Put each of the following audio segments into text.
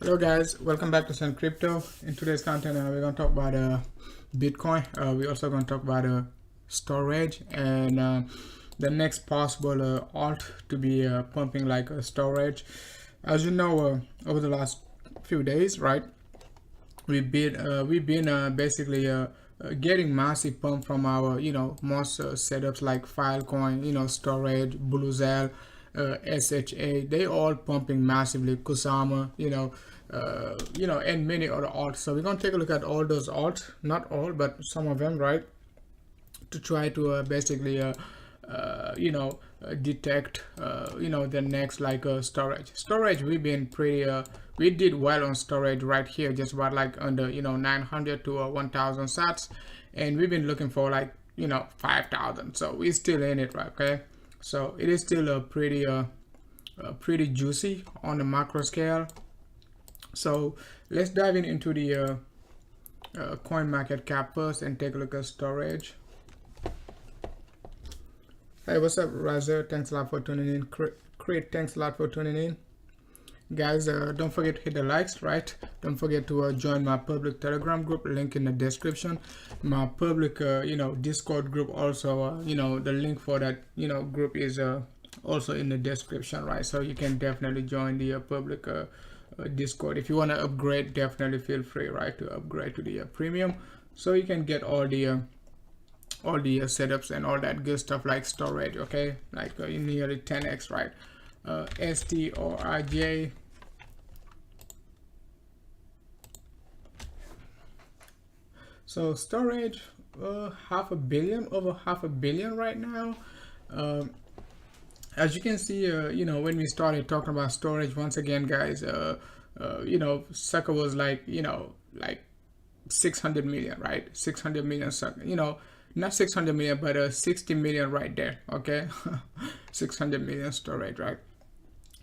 Hello guys, welcome back to Sun Crypto. In today's content, we're going to talk about Bitcoin. We're also going to talk about storage and the next possible alt to be pumping like storage. As you know, over the last few days, right, we've been basically getting massive pump from our most setups like Filecoin, Storage, Bluezell, SHA. They all pumping massively. Kusama, and many other alts. So we're gonna take a look at all those alts, not all, but some of them, right, to try to basically detect the next like storage. We've been pretty we did well on storage right here, just about like under 900 to 1000 sats, and we've been looking for like 5000, so we're still in it, right? Okay, so it is still a pretty juicy on the macro scale. So let's dive into the coin market cap first and take a look at storage. Hey, what's up, Razer? Thanks a lot for tuning in. Create, thanks a lot for tuning in. Guys, don't forget to hit the likes, right? Don't forget to join my public Telegram group, link in the description. My public, Discord group also, the link for that, group is also in the description, right? So you can definitely join the public Discord. If you want to upgrade, definitely feel free, right, to upgrade to the premium, so you can get all the setups and all that good stuff like storage, okay, like nearly 10x, right? STORJ. So storage, over half a billion right now. As you can see, when we started talking about storage, once again, guys, sucker was like, like 600 million, right? 600 million sucker, not 600 million, but 60 million right there, okay? 600 million storage, right?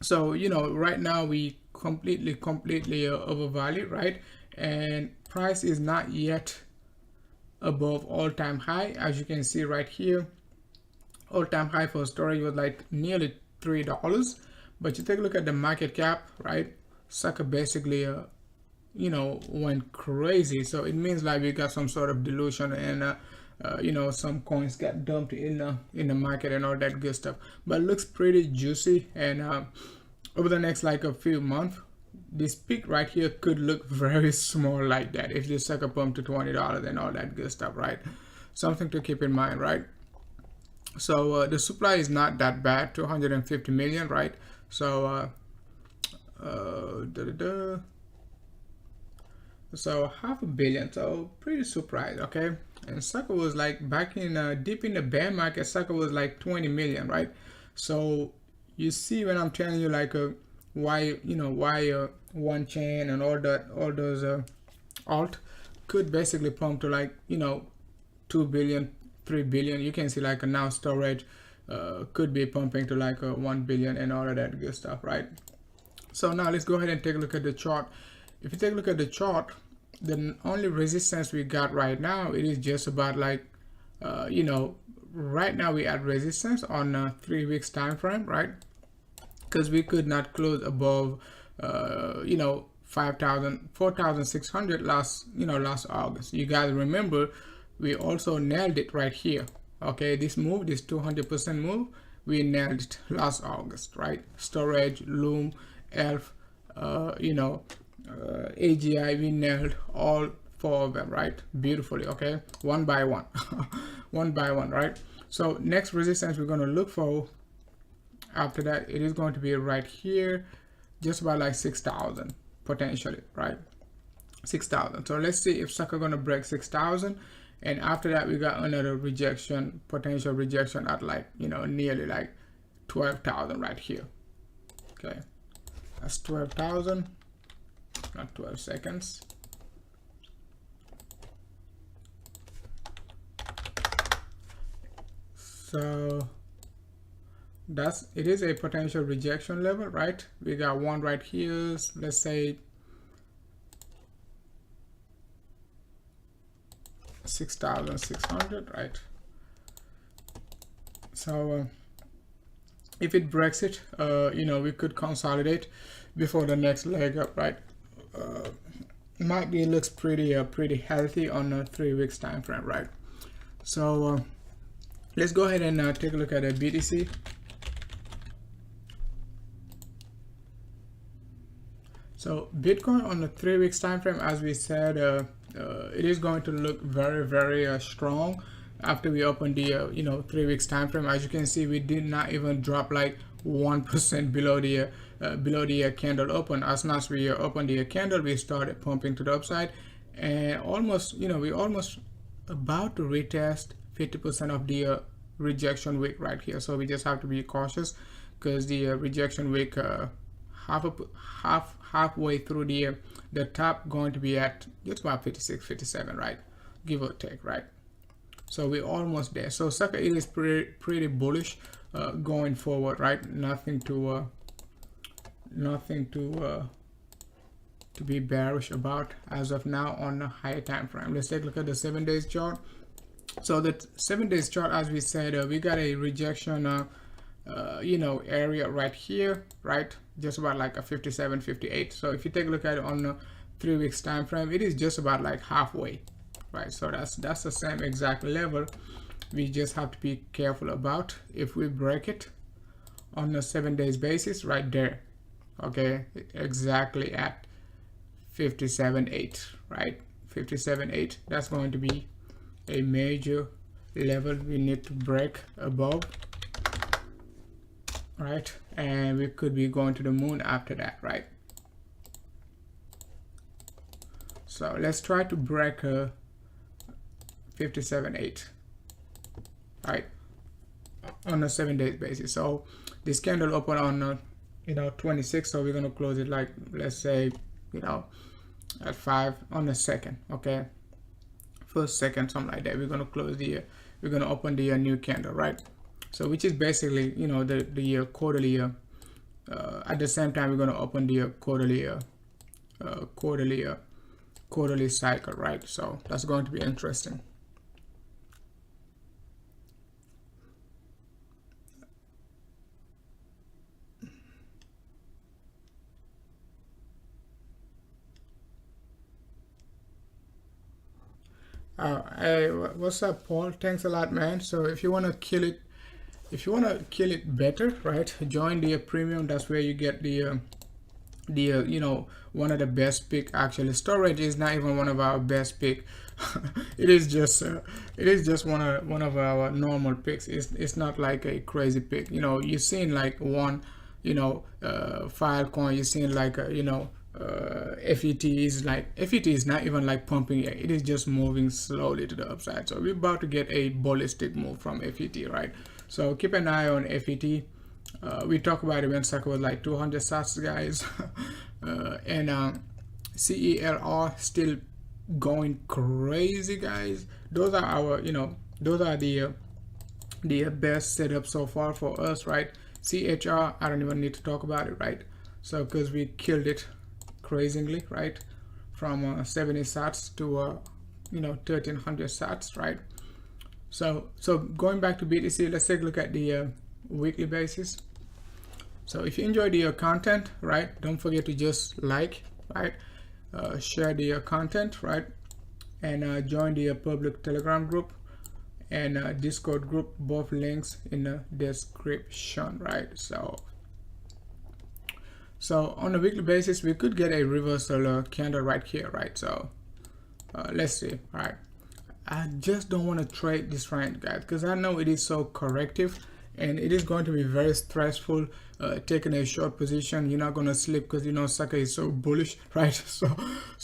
So right now we completely overvalued, right? And price is not yet above all-time high. As you can see right here, all-time high for storage was like nearly $3, but you take a look at the market cap, right? Sucker basically went crazy. So it means like we got some sort of dilution, and some coins got dumped in the market and all that good stuff. But it looks pretty juicy, and over the next like a few months, this peak right here could look very small like that if this sucker pump to $20 and all that good stuff, right? Something to keep in mind, right? So the supply is not that bad, 250 million, right? So so half a billion, so pretty surprised, okay? And sucker was like back in deep in the bear market, sucker was like 20 million, right? So you see when I'm telling you like why one chain and all those alt could basically pump to like 2 billion, 3 billion. You can see like now storage could be pumping to like 1 billion and all of that good stuff, right? So now let's go ahead and take a look at the chart. If you take a look at the chart, the only resistance we got right now, it is just about like right now we at resistance on a 3 weeks time frame, right? Because we could not close above 4,600 last August. You guys remember we also nailed it right here, okay? This 200% move, we nailed it last August, right? Storage, Loom, ELF, AGI, we nailed all 4 of them, right? Beautifully, okay? One by one. One by one, right? So next resistance we're going to look for after that, it is going to be right here, just about like 6,000 potentially, right? 6,000. So let's see if sucker going to break 6,000, and after that we got another rejection, potential rejection at like nearly like 12,000 right here. Okay, that's 12,000, not 12 seconds. So it is a potential rejection level, right? We got one right here, let's say 6,600, right? So if it breaks it, we could consolidate before the next leg up, right? might be looks pretty healthy on a 3 weeks time frame, right? So let's go ahead and take a look at a BTC. So Bitcoin on the 3 weeks time frame, as we said, it is going to look very strong after we open the 3 weeks time frame. As you can see, we did not even drop like 1% below the candle open. As soon as we opened the candle, we started pumping to the upside, and almost, we almost about to retest 50% of the rejection wick right here. So we just have to be cautious, because the rejection wick halfway through the top going to be at just about 56, 57, right, give or take, right? So we're almost there. So sucker is pretty bullish going forward, right? Nothing to be bearish about as of now on a higher time frame. Let's take a look at the 7 days chart. So the 7 days chart, as we said, we got a rejection area right here, right, just about like a 57, 58. So if you take a look at it on a 3 weeks time frame, it is just about like halfway, right? So that's the same exact level. We just have to be careful about if we break it on a 7 days basis right there, okay, exactly at 57.8, right? 57.8, that's going to be a major level we need to break above, right? And we could be going to the moon after that, right? So let's try to break 57.8, right, on a 7 days basis. So this candle open on 26, so we're going to close it like, let's say, at 5 on a second, okay, first second, something like that. We're going to close we're going to open the new candle, right? So which is basically the quarterly at the same time we're going to open the quarterly cycle, right? So that's going to be interesting. Hey, what's up, Paul? Thanks a lot, man. So if you want to kill it better, right, join the premium. That's where you get the one of the best pick. Actually, Storj is not even one of our best pick. it is just one of our normal picks. It's not like a crazy pick. You're seeing like one Filecoin, you're seeing like FET is not even like pumping yet. It is just moving slowly to the upside. So we're about to get a ballistic move from FET, right? So keep an eye on FET. We talked about it when Saka was like 200 sats, guys. And CELR still going crazy, guys. Those are our those are the best setup so far for us, right? CHR, I don't even need to talk about it, right? So because we killed it crazily, right, from 70 sats to 1300 sats, right? So going back to BTC, let's take a look at the weekly basis. So if you enjoy the content, right, don't forget to just like, right, share the content, right, and join the public Telegram group and Discord group, both links in the description, right? So on a weekly basis, we could get a reversal candle right here, right? So let's see. All right, I just don't want to trade this right, guys, because I know it is so corrective and it is going to be very stressful taking a short position. You're not going to sleep because Saka is so bullish, right? So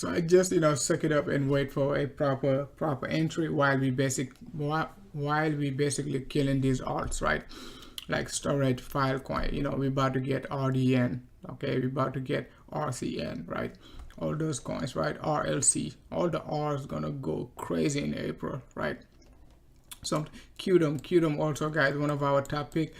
I just suck it up and wait for a proper entry while we basically killing these alts, right? Like Storj, Filecoin, we're about to get RDN, okay, we're about to get RCN, right? All those coins, right? RLC, all the R's gonna go crazy in April, right? So QDOM also, guys, one of our top pick,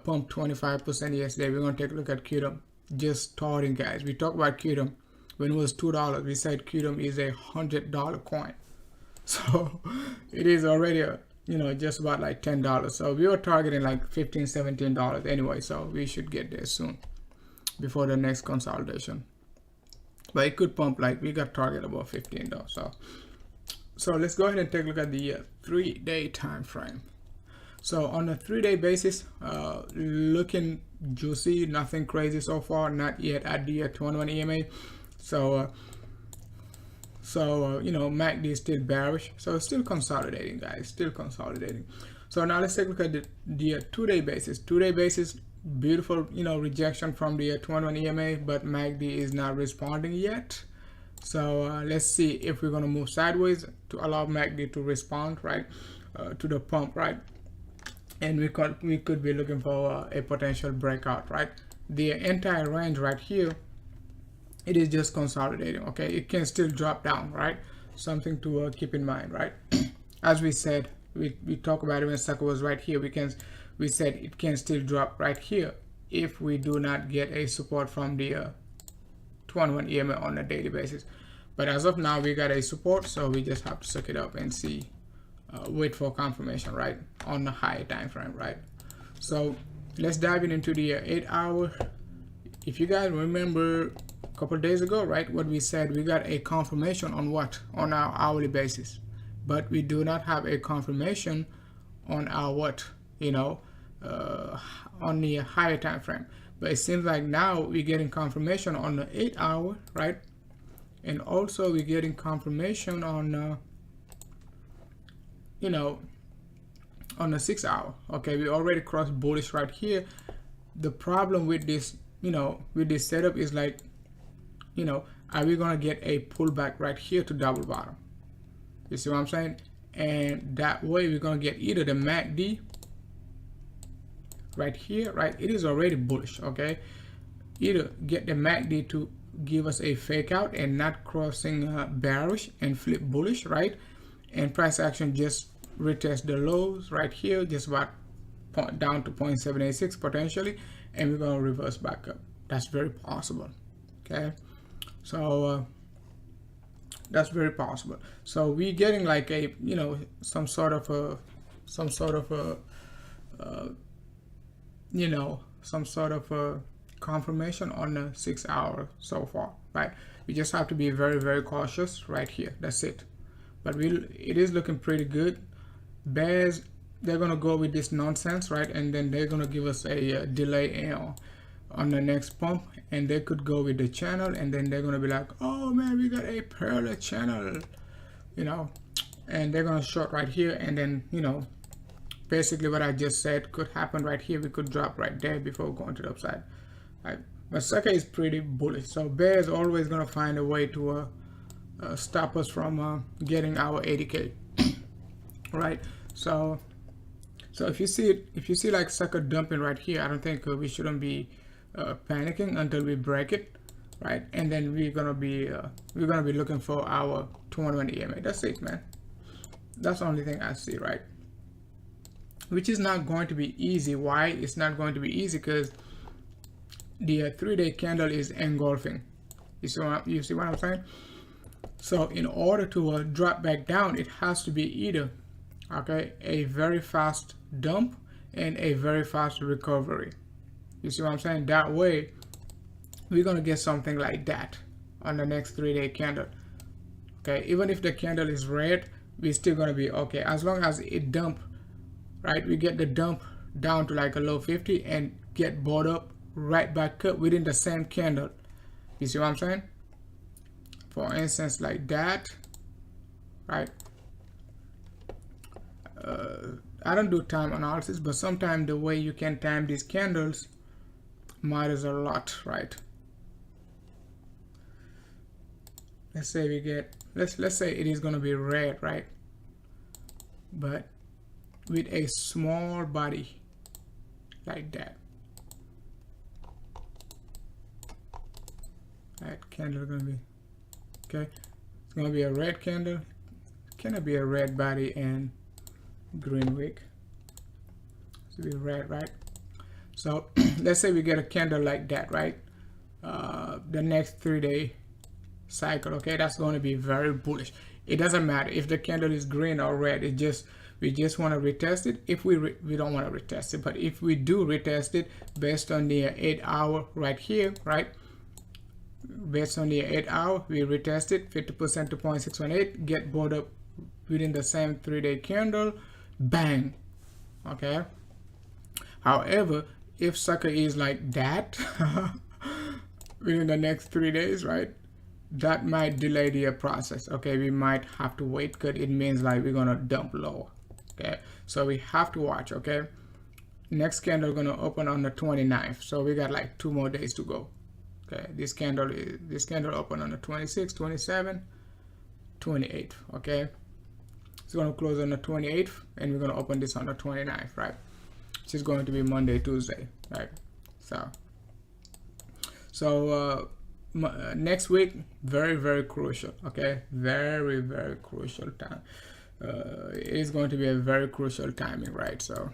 pumped 25% yesterday. We're gonna take a look at QDOM. Just starting, guys. We talked about QDOM when it was $2. We said QDOM is a $100 coin, so it is already just about like $10. So we were targeting like $15, $17 anyway, so we should get there soon before the next consolidation. but it could pump. Like we got target above 15 though. So let's go ahead and take a look at the 3-day time frame. So on a 3-day basis, looking juicy, nothing crazy so far, not yet at the 21 EMA. So you know, MACD is still bearish, so it's still consolidating, guys, still consolidating. So now let's take a look at the 2-day basis. 2-day basis, beautiful, you know, rejection from the 21 EMA, but MACD is not responding yet. So let's see if we're going to move sideways to allow MACD to respond, right, to the pump, right? And we could be looking for a potential breakout, right? The entire range right here, it is just consolidating. Okay, it can still drop down, right? Something to keep in mind, right? As we said, we talked about it when sucker was right here. We said it can still drop right here if we do not get a support from the 21 EMA on a daily basis. But as of now, we got a support, so we just have to suck it up and see, wait for confirmation, right, on the higher time frame, right? So let's dive into the 8-hour. If you guys remember a couple of days ago, right, what we said, we got a confirmation on what? On our hourly basis, but we do not have a confirmation on our what, you know, on the higher time frame. But it seems like now we're getting confirmation on the 8-hour, right? And also we're getting confirmation on, you know, on the 6-hour. Okay, we already crossed bullish right here. The problem with this, you know, with this setup is like, you know, are we gonna get a pullback right here to double bottom? You see what I'm saying? And that way we're gonna get either the MACD right here, right? It is already bullish, okay? Either get the MACD to give us a fake out and not crossing bearish and flip bullish, right? And price action just retest the lows right here, just about down to 0.786 potentially, and we're gonna reverse back up. That's very possible, okay? So that's very possible. So we're getting like a, you know, some sort of a you know, some sort of a confirmation on the 6-hour so far, right? We just have to be very, very cautious right here. That's it. But it is looking pretty good. Bears, they're gonna go with this nonsense, right? And then they're gonna give us a delay on the next pump, and they could go with the channel, and then they're gonna be like, oh man, we got a parallel channel, you know, and they're gonna short right here, and then, you know, basically what I just said could happen right here. We could drop right there before going to the upside, right? But sucker is pretty bullish, so bear is always gonna find a way to stop us from getting our 80K, right? So if you see like sucker dumping right here, I don't think we shouldn't be panicking until we break it, right? And then we're gonna be looking for our 21 EMA. That's it, man. That's the only thing I see, right? Which is not going to be easy. Why? It's not going to be easy because the 3-day candle is engulfing. You see what I'm saying? So in order to drop back down, it has to be either, okay, a very fast dump and a very fast recovery. You see what I'm saying? That way we're gonna get something like that on the next 3-day candle. Okay, even if the candle is red, we're still gonna be okay as long as it dump, right? We get the dump down to like a low 50 and get bought up right back up within the same candle. You see what I'm saying? For instance, like that, right? I don't do time analysis, but sometimes the way you can time these candles matters a lot, right? Let's say we get, let's say it is going to be red, right? But with a small body like that. That candle is going to be, okay, it's going to be a red candle. Can it be a red body and green wick? It's be red, right? So let's say we get a candle like that, right? The next 3-day cycle, okay, that's going to be very bullish. It doesn't matter if the candle is green or red. We just want to retest it. If we don't want to retest it, but if we do retest it based on the 8-hour right here, right, based on the 8 hour, we retest it 50% to 0.618, get bought up within the same 3-day candle, bang. Okay. However, if sucker is like that within the next 3 days, right, that might delay the process. Okay, we might have to wait because it means like we're gonna dump low. Okay, so we have to watch. Okay, next candle gonna open on the 29th, so we got like 2 more days to go. Okay, this candle open on the 26th, 27th, 28th. Okay, it's gonna close on the 28th, and we're gonna open this on the 29th, right? Which is going to be Monday, Tuesday, right? So next week, very crucial. Okay, very crucial time. It is going to be a very crucial timing, right? So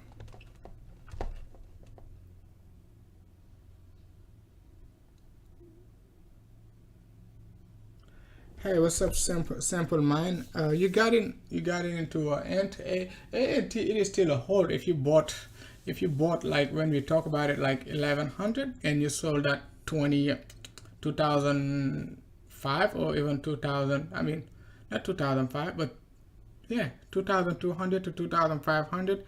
hey, what's up, sample mine? You got into ANT. It is still a hold. If you bought like when we talk about it like 1100 and you sold at 2005 or even 2000, I mean not 2005, but yeah, 2200 to 2500.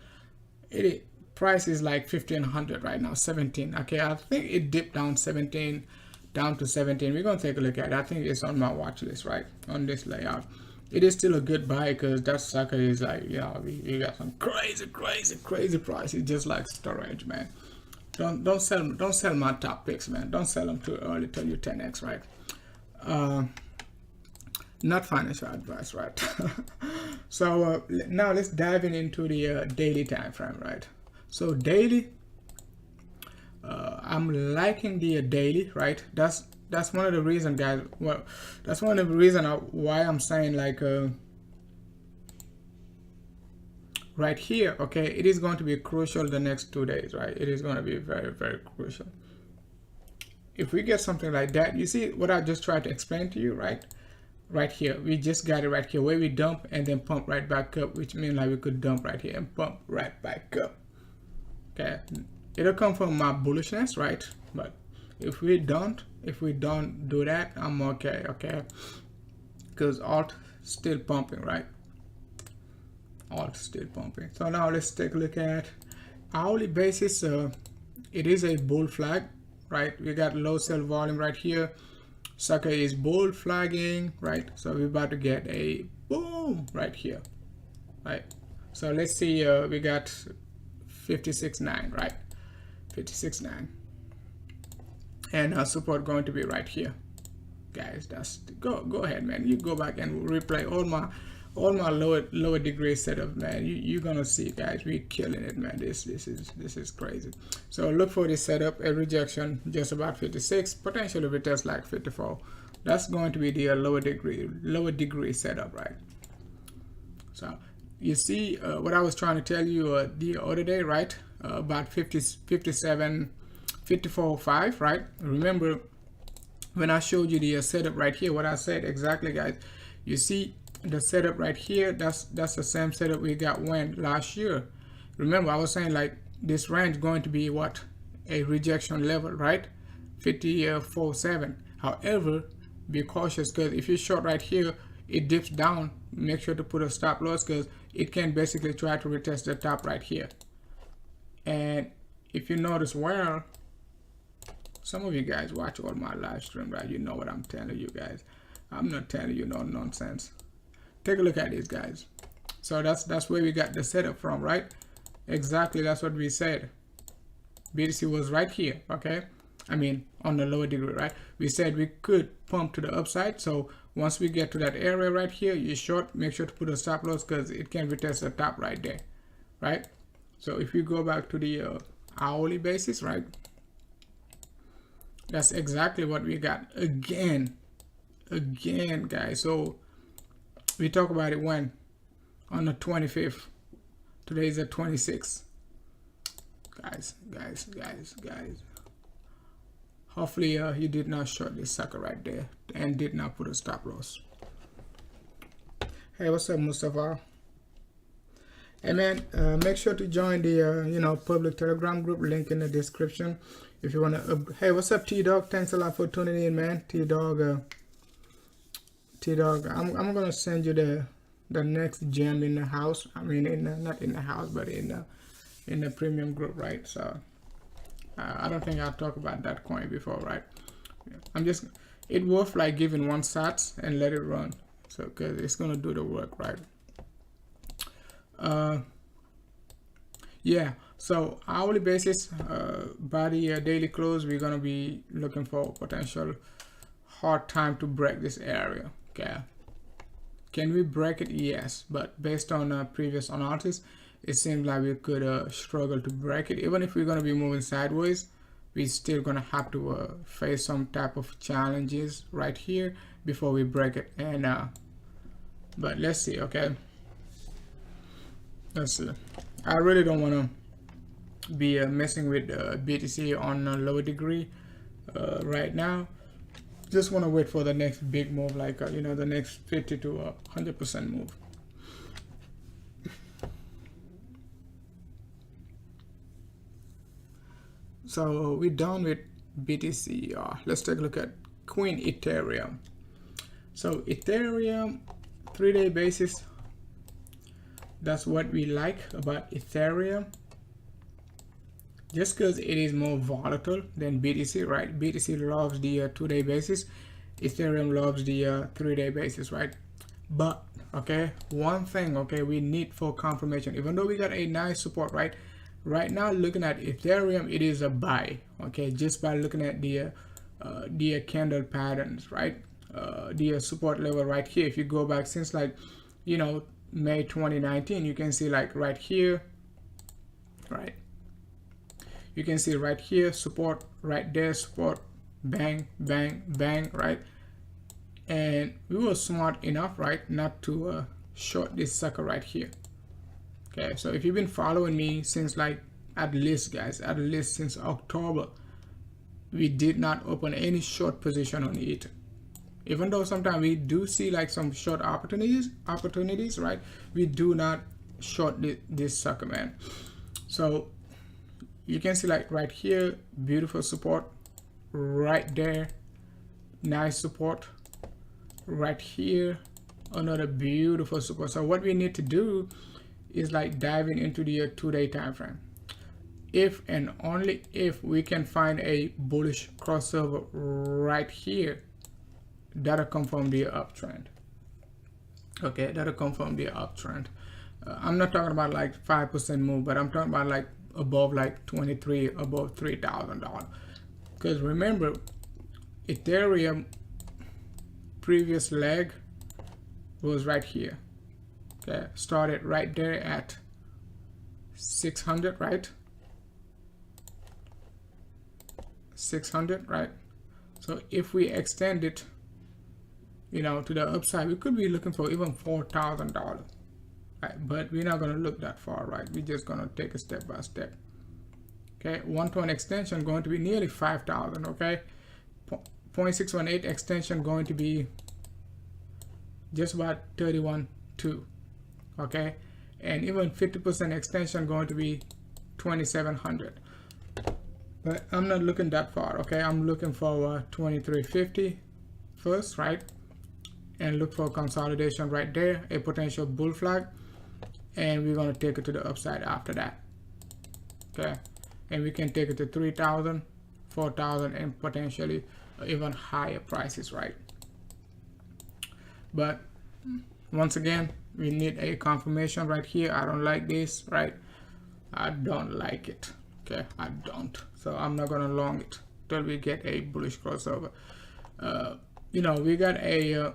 Price is like 1500 right now, 17. Okay, I think it dipped down 17 down to 17. We're gonna take a look at it. I think it's on my watch list, right, on this layout. It is still a good buy because that sucker is like, yeah, we got some crazy prices, just like Storj, man. Don't sell my top picks, man. Don't sell them too early till you 10x, right? Not financial advice, right? So now let's dive into the daily time frame, right? So daily, I'm liking the daily, right? That's one of the reasons, guys. Well, that's one of the reasons why I'm saying like right here. Okay, it is going to be crucial the next 2 days, right? It is going to be very crucial. If we get something like that, you see what I just tried to explain to you, right? Right here, we just got it right here where we dump and then pump right back up, which means like we could dump right here and pump right back up. Okay, it'll come from my bullishness, right? But if we don't do that, I'm okay. Okay, because alt still pumping, right? Alt still pumping. So now let's take a look at hourly basis. It is a bull flag, right? We got low sell volume right here. Sucker is bull flagging, right? So we're about to get a boom right here, right? So let's see, we got 56.9, right? 56.9, and support going to be right here, guys. That's go ahead, man. You go back and replay all my lower degree setup, man. You're gonna see, guys, we killing it, man. This is crazy. So look for this setup, a rejection just about 56, potentially retest like 54. That's going to be the lower degree setup, right? So you see what I was trying to tell you the other day, right? About 54.5, right? Remember when I showed you the setup right here, what I said exactly, guys. You see the setup right here, that's the same setup we got when last year. Remember I was saying like this range going to be what, a rejection level, right? 54.7. However, be cautious, because if you short right here, it dips down. Make sure to put a stop loss, because it can basically try to retest the top right here. And if you notice, well, some of you guys watch all my live stream, right? You know what I'm telling you guys. I'm not telling you no nonsense. Take a look at these, guys. So that's where we got the setup from, right? Exactly, that's what we said. BTC was right here, okay? I mean, on the lower degree, right? We said we could pump to the upside. So once we get to that area right here, you short, make sure to put a stop loss, because it can retest the top right there, right? So if you go back to the hourly basis, right? That's exactly what we got again, guys. So we talk about it when on the 25th. Today is the 26th. Guys. Hopefully you did not short this sucker right there and did not put a stop loss. Hey, what's up, Mustafa? Hey man, make sure to join the public Telegram group, link in the description. if you want to, hey, what's up, T-Dog? Thanks a lot for tuning in, man. T-Dog, T-Dog, I'm gonna send you the next gem in the house. I mean, not in the house, but in the premium group, right? So I don't think I'll talk about that coin before, right? It worth like giving one sats and let it run, so because it's gonna do the work, right? Yeah, so hourly basis, by the daily close, we're gonna be looking for potential hard time to break this area. Okay, can we break it? Yes, but based on previous analysis, it seems like we could struggle to break it. Even if we're gonna be moving sideways, we're still gonna have to face some type of challenges right here before we break it. And but let's see. Okay, let's see. I really don't want to be messing with BTC on a low degree right now. Just want to wait for the next big move, like you know, the next 50 to 100% move. So we're done with BTC. Let's take a look at Queen Ethereum. So Ethereum 3-day basis. That's what we like about Ethereum. Just because it is more volatile than BTC, right? BTC loves the 2-day basis. Ethereum loves the 3-day basis, right? But okay, one thing, okay, we need for confirmation. Even though we got a nice support, right? Right now, looking at Ethereum, it is a buy. Okay, just by looking at the candle patterns, right? The support level right here. If you go back since like, you know, May 2019, you can see like right here, right? You can see right here, support, right there, support, bang, bang, bang, right? And we were smart enough, right, not to short this sucker right here. Okay, so if you've been following me since like, at least guys, at least since October, we did not open any short position on it. Even though sometimes we do see like some short opportunities, right? We do not short this sucker, man. So you can see like right here, beautiful support right there, nice support right here, another beautiful support. So what we need to do is like diving into the 2-day time frame. If and only if we can find a bullish crossover right here, that'll confirm the uptrend. Okay, that'll confirm the uptrend. I'm not talking about like 5% move, but I'm talking about like above like 23, above $3,000. Because remember, Ethereum previous leg was right here. Okay, started right there at 600, right? 600, right? So if we extend it, you know, to the upside, we could be looking for even $4,000, right? But we're not going to look that far, right? We're just going to take it step by step. Okay, 1-to-1 extension going to be nearly 5,000. Okay, 0.618 extension going to be just about 31.2. Okay, and even 50% extension going to be 2,700. But I'm not looking that far. Okay, I'm looking for 2350 first, right? And look for consolidation right there, a potential bull flag, and we're going to take it to the upside after that. Okay, and we can take it to 3,000, 4,000, and potentially even higher prices, right? But once again, we need a confirmation right here. I don't like this, right? I don't like it. Okay, I don't. So I'm not gonna long it till we get a bullish crossover. You know, we got a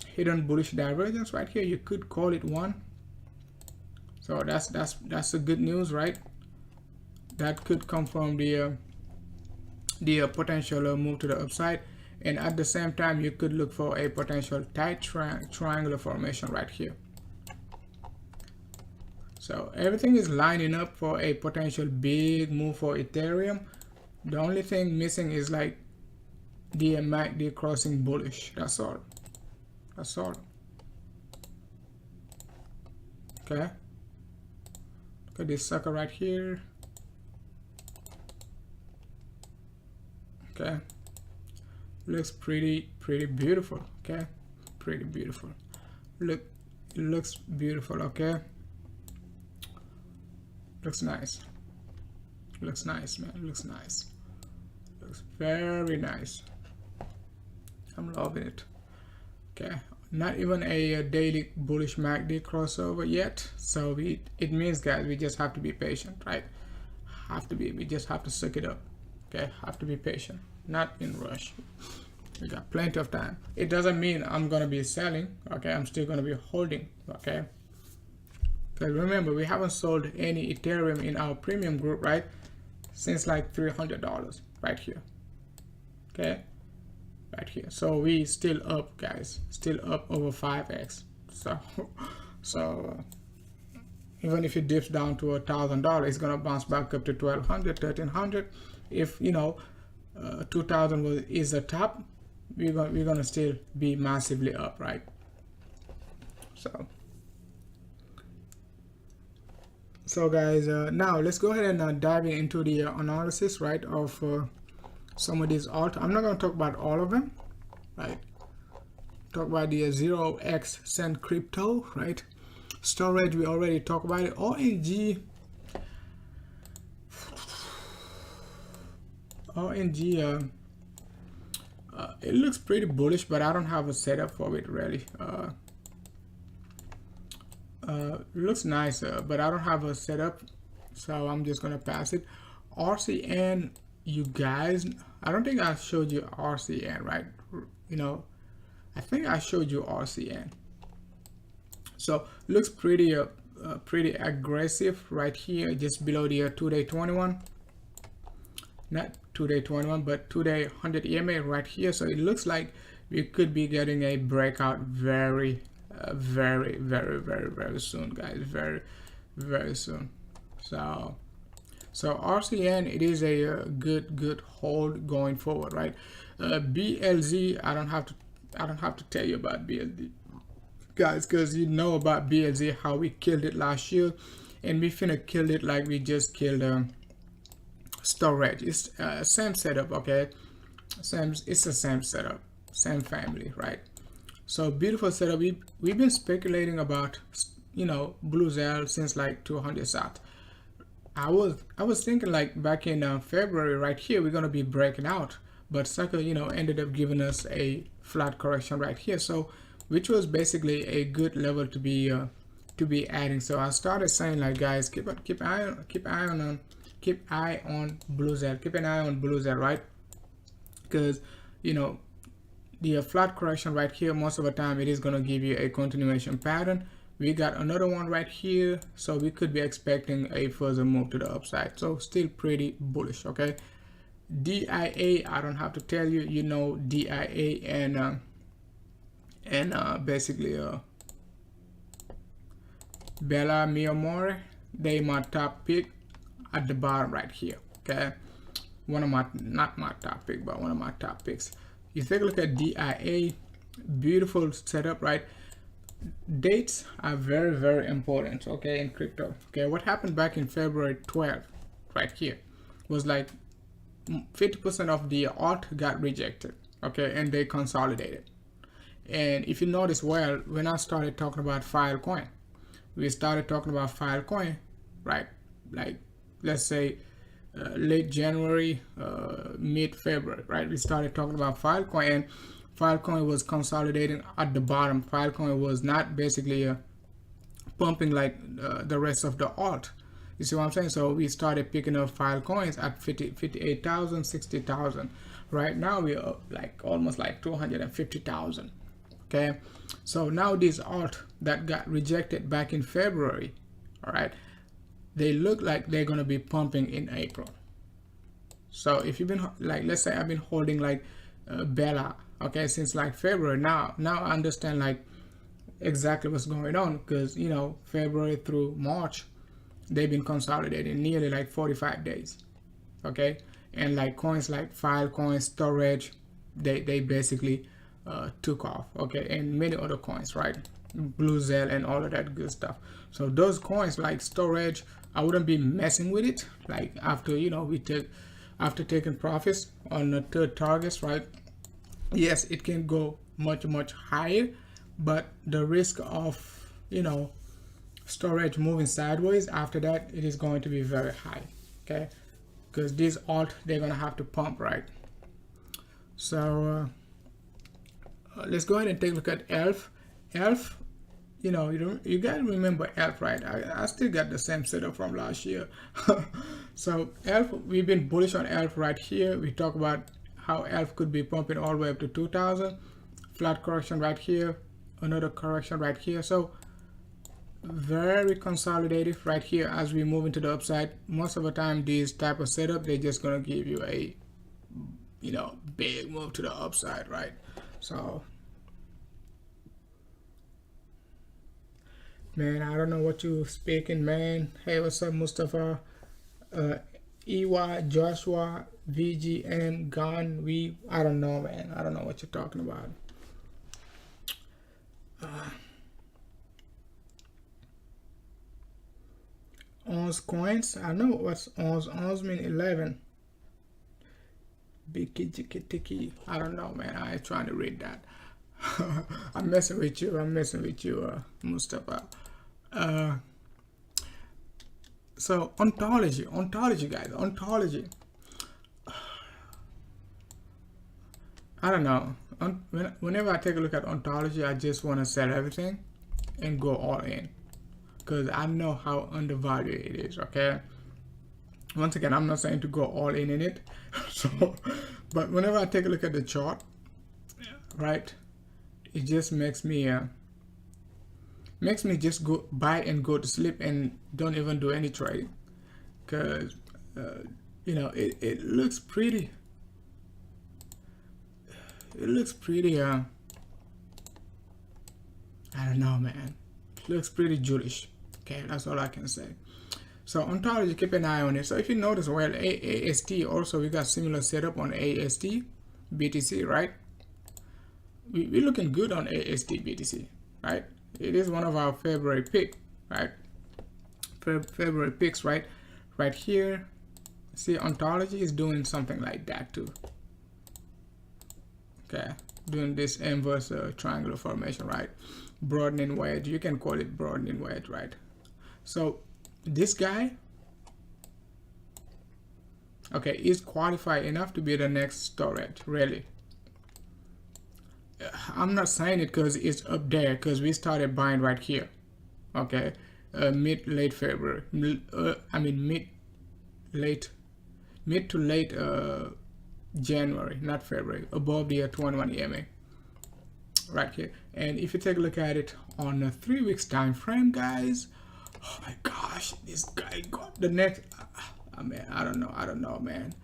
hidden bullish divergence right here. You could call it one. So that's a good news, right? That could come from the potential move to the upside, and at the same time you could look for a potential tight triangular formation right here. So everything is lining up for a potential big move for Ethereum. The only thing missing is like the MACD crossing bullish. That's all. That's all. Okay, look at this sucker right here. Okay, looks pretty beautiful. Okay, pretty beautiful. Look, it looks beautiful. Okay, looks nice. Looks nice, man. Looks nice. Looks very nice. I'm loving it. Okay, not even a daily bullish MACD crossover yet, so it means, guys, we just have to be patient, right? We just have to suck it up. Okay, have to be patient, not in rush. We got plenty of time. It doesn't mean I'm gonna be selling. Okay, I'm still gonna be holding. Okay, because remember, we haven't sold any Ethereum in our premium group, right, since like $300 right here. Okay, right here. So we still up, guys, still up over 5x. So even if it dips down to $1,000, it's gonna bounce back up to 1,200, 1,300. If 2,000 is the top, we're gonna still be massively up, right? So guys, now let's go ahead and dive into the analysis, right, of some of these alt. I'm not going to talk about all of them, right? Talk about the 0x cent crypto, right? Storj, we already talked about it. ONG, it looks pretty bullish, but I don't have a setup for it really. Looks nice, but I don't have a setup, so I'm just gonna pass it. RCN, you guys, I don't think I showed you RCN, right? I think I showed you RCN. So looks pretty aggressive right here, just below the 2-day 21, not 2-day 21, but 2-day 100 EMA right here. So it looks like we could be getting a breakout very soon, guys, very soon. So RCN, it is a good hold going forward, right? BLZ, I don't have to tell you about BLZ, guys, because you know about BLZ, how we killed it last year, and we finna kill it like we just killed Storj. It's same setup, okay? It's the same setup, same family, right? So beautiful setup. We've been speculating about Blue Zell since like 200 sat. I was thinking like back in February right here we're gonna be breaking out, but sucker ended up giving us a flat correction right here, so which was basically a good level to be adding. So I started saying like, guys, keep an eye on Blue Zell, keep an eye on Blue Zell, right? Because the flat correction right here, most of the time it is going to give you a continuation pattern. We got another one right here, so we could be expecting a further move to the upside. So still pretty bullish. Okay, DIA, I don't have to tell you, DIA and basically Bella Miamore, they my top pick at the bottom right here. Okay, one of my, not my top pick, but one of my top picks. You take a look at DIA, beautiful setup, right? Dates are very important, okay, in crypto. Okay, what happened back in February 12th right here was like 50% of the alt got rejected, okay, and they consolidated. And if you notice well, when I started talking about Filecoin, we started talking about Filecoin, right? Like, let's say late January, mid-February, right? We started talking about Filecoin, and Filecoin was consolidating at the bottom. Filecoin was not basically pumping like the rest of the alt. You see what I'm saying? So we started picking up Filecoins at 58,000, 60,000. Right now we're up like almost like 250,000. Okay, so now these alt that got rejected back in February, all right, they look like they're gonna be pumping in April. So if you've been like, let's say I've been holding like Bella, okay, since like February. Now I understand like exactly what's going on, because February through March they've been consolidating nearly like 45 days, okay, and like coins like Filecoin, Storj, they basically took off, okay, and many other coins, right? Blue Zell and all of that good stuff. So those coins like Storj, I wouldn't be messing with it like after we took after taking profits on the third targets, right? Yes, it can go much higher, but the risk of, you know, storage moving sideways after that, it is going to be very high. Okay, because these alt, they're gonna have to pump, right? So let's go ahead and take a look at ELF. You know, you gotta remember ELF, right? I still got the same setup from last year. So ELF, we've been bullish on ELF right here. We talk about how ELF could be pumping all the way up to 2000. Flat correction right here, another correction right here. So very consolidative right here as we move into the upside. Most of the time, these type of setup, they're just gonna give you a, you know, big move to the upside, right? So man, I don't know what you speaking, man. Hey, what's up, Mustafa? EY, Joshua, VGN, Gone, I don't know, man. I don't know what you're talking about. Ons coins, I know what's ons. Ons mean 11. Biki, I don't know, man. I ain't trying to read that. I'm messing with you, Mustafa. So ontology, guys, ontology. I don't know. Whenever I take a look at ontology, I just want to sell everything and go all in, because I know how undervalued it is. Okay. Once again, I'm not saying to go all in it. So, but whenever I take a look at the chart, right, it just makes me just go buy and go to sleep and don't even do any trading, because you know, it looks pretty. It looks pretty. I don't know, man. It looks pretty Jewish. Okay, that's all I can say. So ontology, keep an eye on it. So if you notice, well, AST also, we got similar setup on AST BTC, right? We're looking good on AST BTC, right? It is one of our favorite pick, right? Favorite picks, right? Right here, see, ontology is doing something like that too. Okay, doing this inverse triangular formation, right? Broadening wedge, you can call it broadening wedge, right? So this guy, okay, is qualified enough to be the next Storj, really. I'm not saying it because it's up there, because we started buying right here, okay, mid-late February, I mean mid to late January, not February, above the 21 EMA, right here. And if you take a look at it on a 3 weeks time frame, guys, oh my gosh, this guy got the next, I mean, I don't know, man.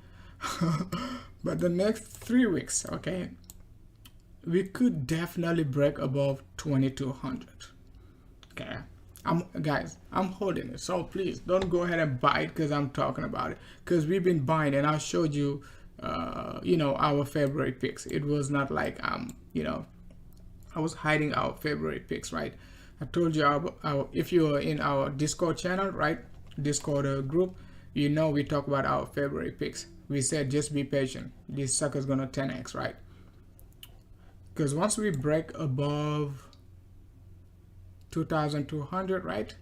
But the next 3 weeks, okay, we could definitely break above 2200. Okay, guys, I'm holding it, so please don't go ahead and buy it because I'm talking about it, because we've been buying, and I showed you you know, our February picks. It was not like you know, I was hiding our February picks, right? I told you if you are in our Discord channel, right, Discord group, you know, we talk about our February picks. We said just be patient, this sucker's gonna 10x, right? Because once we break above 2200, right,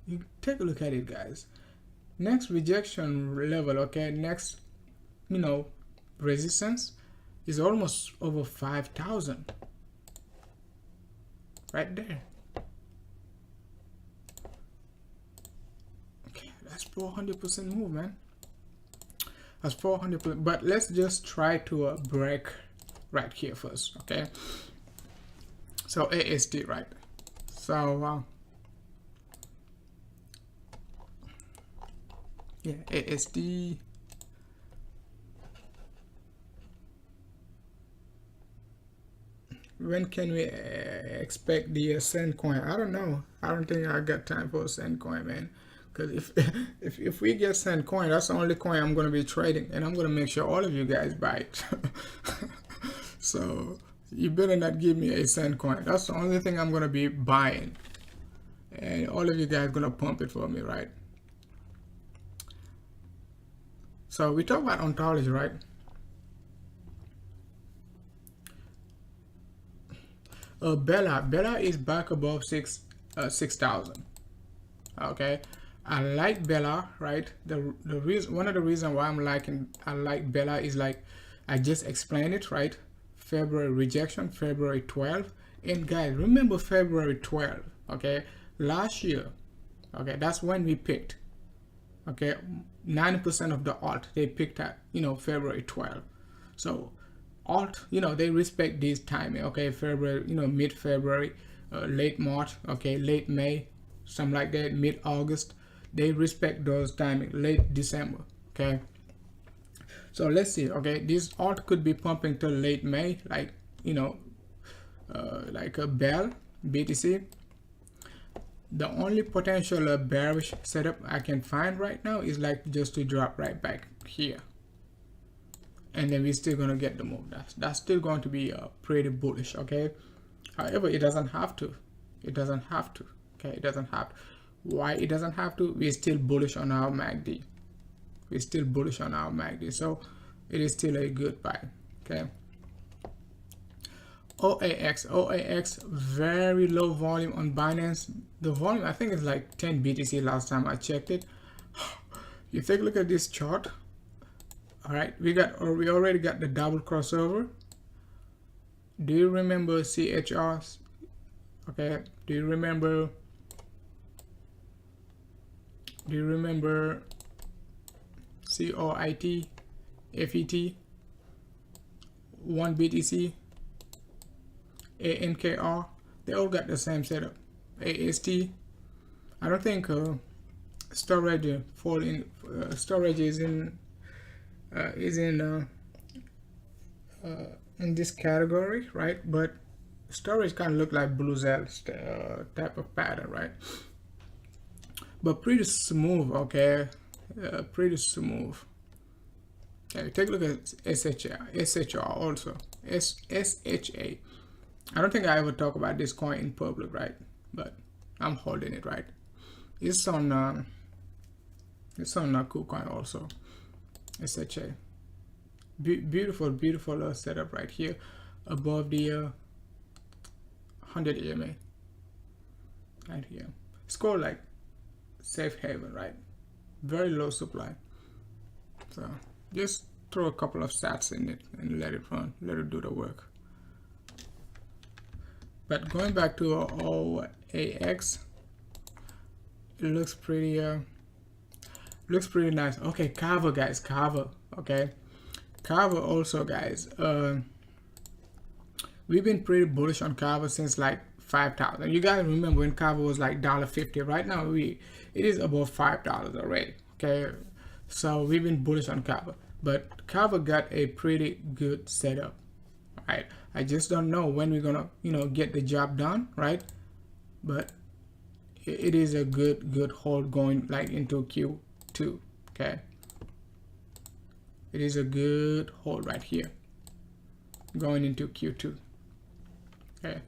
you take a look at it, guys. Next rejection level, okay, next, you know, resistance is almost over 5,000 right there. Okay, that's 400% move, man. That's 400%. But let's just try to break right here first, okay? So AST, right? So yeah, AST. When can we expect the Send coin? I don't know. I don't think I got time for a Send coin, man. Because if we get Send coin, that's the only coin I'm going to be trading, and I'm going to make sure all of you guys buy it. So you better not give me a Send coin. That's the only thing I'm going to be buying, and all of you guys going to pump it for me, right? So we talk about ontology, right? Bella is back above 6,000. Okay, I like Bella, right? The reason, one of the reasons why I like Bella is like I just explained it, right? February rejection, February 12th, and guys, remember February 12th, okay? Last year, okay, that's when we picked, okay, 90% of the alt they picked at, you know, February 12th. So alt, you know, they respect this timing, okay? February, you know, mid-February, late March, okay, late May, something like that, mid-August. They respect those timing, late December, okay? So let's see, okay, this alt could be pumping till late May, like, you know, like a Bell, BTC. The only potential bearish setup I can find right now is like just to drop right back here. And then we're still gonna get the move. That's still going to be pretty bullish, okay? However, it doesn't have to. It doesn't have to, okay? It doesn't have to. Why it doesn't have to? We're still bullish on our MACD. We're still bullish on our MACD, so it is still a good buy, okay? OAX, very low volume on Binance. The volume, I think, is like 10 BTC last time I checked it. You take a look at this chart. All right, we already got the double crossover. Do you remember CHRs? Okay, do you remember COIT, FET, 1 BTC, ANKR? They all got the same setup. AST. I don't think Storj fall in. Storj is in this category, right? But Storj kind of look like Blue Zell type of pattern, right? But pretty smooth, okay? Pretty smooth. Okay, take a look at SHR also. SHA. I don't think I ever talk about this coin in public, right? But I'm holding it, right? It's on KuCoin also. SHA. Beautiful setup right here above the 100 EMA right here. It's called like safe haven, right? Very low supply. So just throw a couple of sats in it and let it run, let it do the work. But going back to OAX, it looks pretty nice. Okay, Kava, guys, Kava. Okay, Kava also, guys. We've been pretty bullish on Kava since like 5,000. You guys remember when Kava was like $1.50? Right now it is above $5 already. Okay, so we've been bullish on Kava, but Kava got a pretty good setup, right? I just don't know when we're gonna, you know, get the job done, right? But it is a good hold going like into Q2. Okay, it is a good hold right here going into Q2. Okay,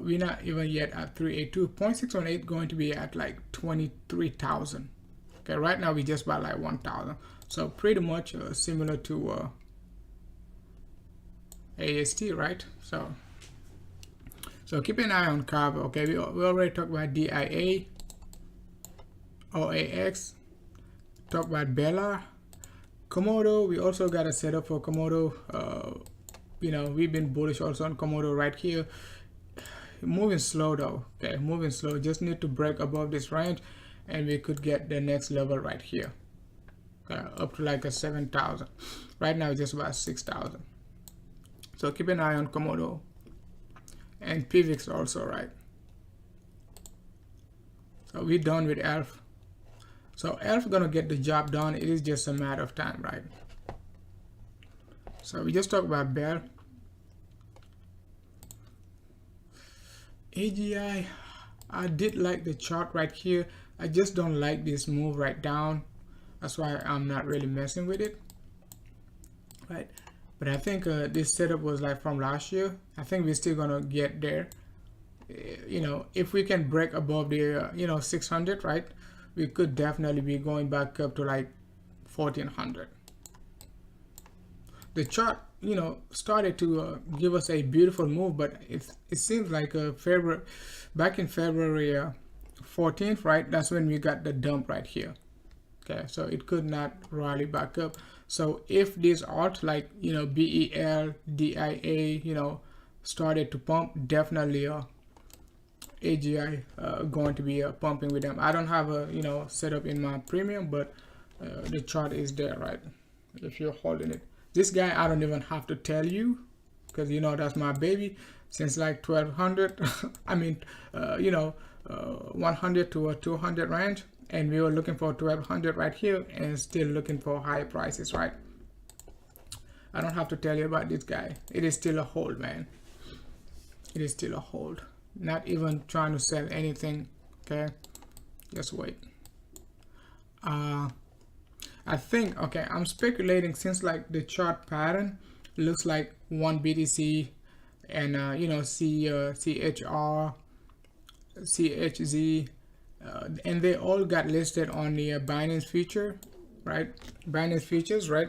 we're not even yet at 382. 0.618 going to be at like 23,000. Okay, right now we just bought like 1,000, so pretty much similar to AST, right? So keep an eye on Kava. Okay, we already talked about DIA, OAX, talked about Bella, Komodo. We also got a setup for Komodo. You know, we've been bullish also on Komodo right here. Moving slow though. Okay, moving slow. Just need to break above this range, and we could get the next level right here, up to like a 7,000. Right now just about 6,000. So keep an eye on Komodo and PVIX also, right? So we're done with ELF. So ELF gonna get the job done. It is just a matter of time, right? So we just talked about Bear. AGI, I did like the chart right here. I just don't like this move right down. That's why I'm not really messing with it, right? But I think this setup was like from last year. I think we're still gonna get there. You know, if we can break above the 600, right? we could definitely be going back up to like 1400. The chart, you know, started to give us a beautiful move, but it seems like February, back in February 14th, right? That's when we got the dump right here. Okay, so it could not rally back up. So if this alt, like, you know, BEL, DIA, you know, started to pump, definitely AGI going to be pumping with them. I don't have a, you know, setup in my premium, but the chart is there, right? If you're holding it, this guy, I don't even have to tell you, because you know that's my baby since like 1200. I mean, you know, 100 to 200 range, and we were looking for 1200 right here, and still looking for high prices, right? I don't have to tell you about this guy. It is still a hold, man. It is still a hold. Not even trying to sell anything. Okay, just wait. I think, okay, I'm speculating, since like the chart pattern looks like one BTC and you know, CHR, CHZ, and they all got listed on the Binance future, right? Binance futures, right?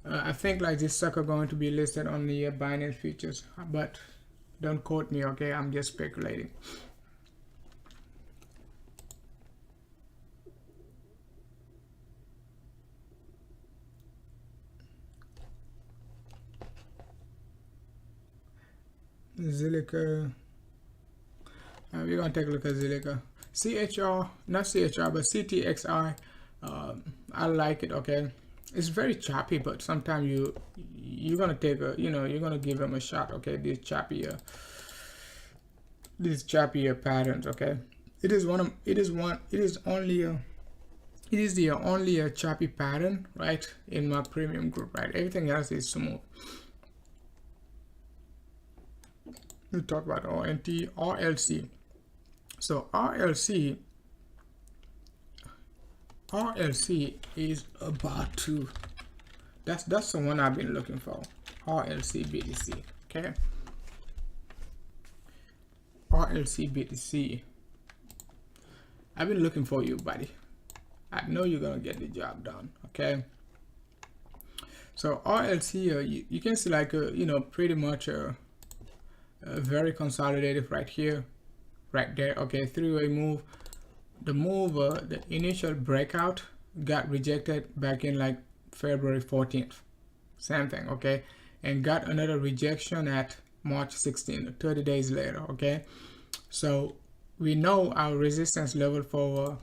I think like this sucker going to be listed on the Binance futures, but don't quote me, okay? I'm just speculating. Zilliqa, we're gonna take a look at Zilliqa. CHR, not CHR, but CTXI. I like it. Okay, it's very choppy, but sometimes you're gonna take a, you know, you're gonna give them a shot. Okay, these choppy patterns. Okay, it is the only choppy pattern, right, in my premium group, right? Everything else is smooth. We talk about RLC. So RLC is about to, that's the one I've been looking for. RLC BTC. Okay, RLC BTC. I've been looking for you, buddy. I know you're gonna get the job done. Okay, so RLC, you can see like you know, pretty much very consolidated right here, right there. Okay, three-way move. The move, the initial breakout got rejected back in like February 14th. Same thing, okay, and got another rejection at March 16th, 30 days later. Okay, so we know our resistance level for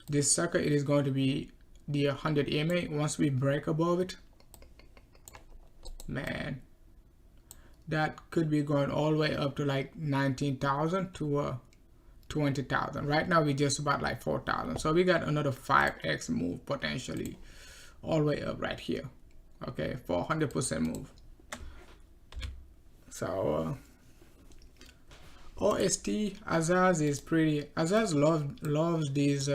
this sucker, it is going to be the 100 EMA. Once we break above it, man, that could be going all the way up to like 19,000 to 20,000. Right now we just about like 4,000, so we got another 5x move potentially all the way up right here. Okay, for 100% move. So OST, Azaz is pretty, Azaz loves these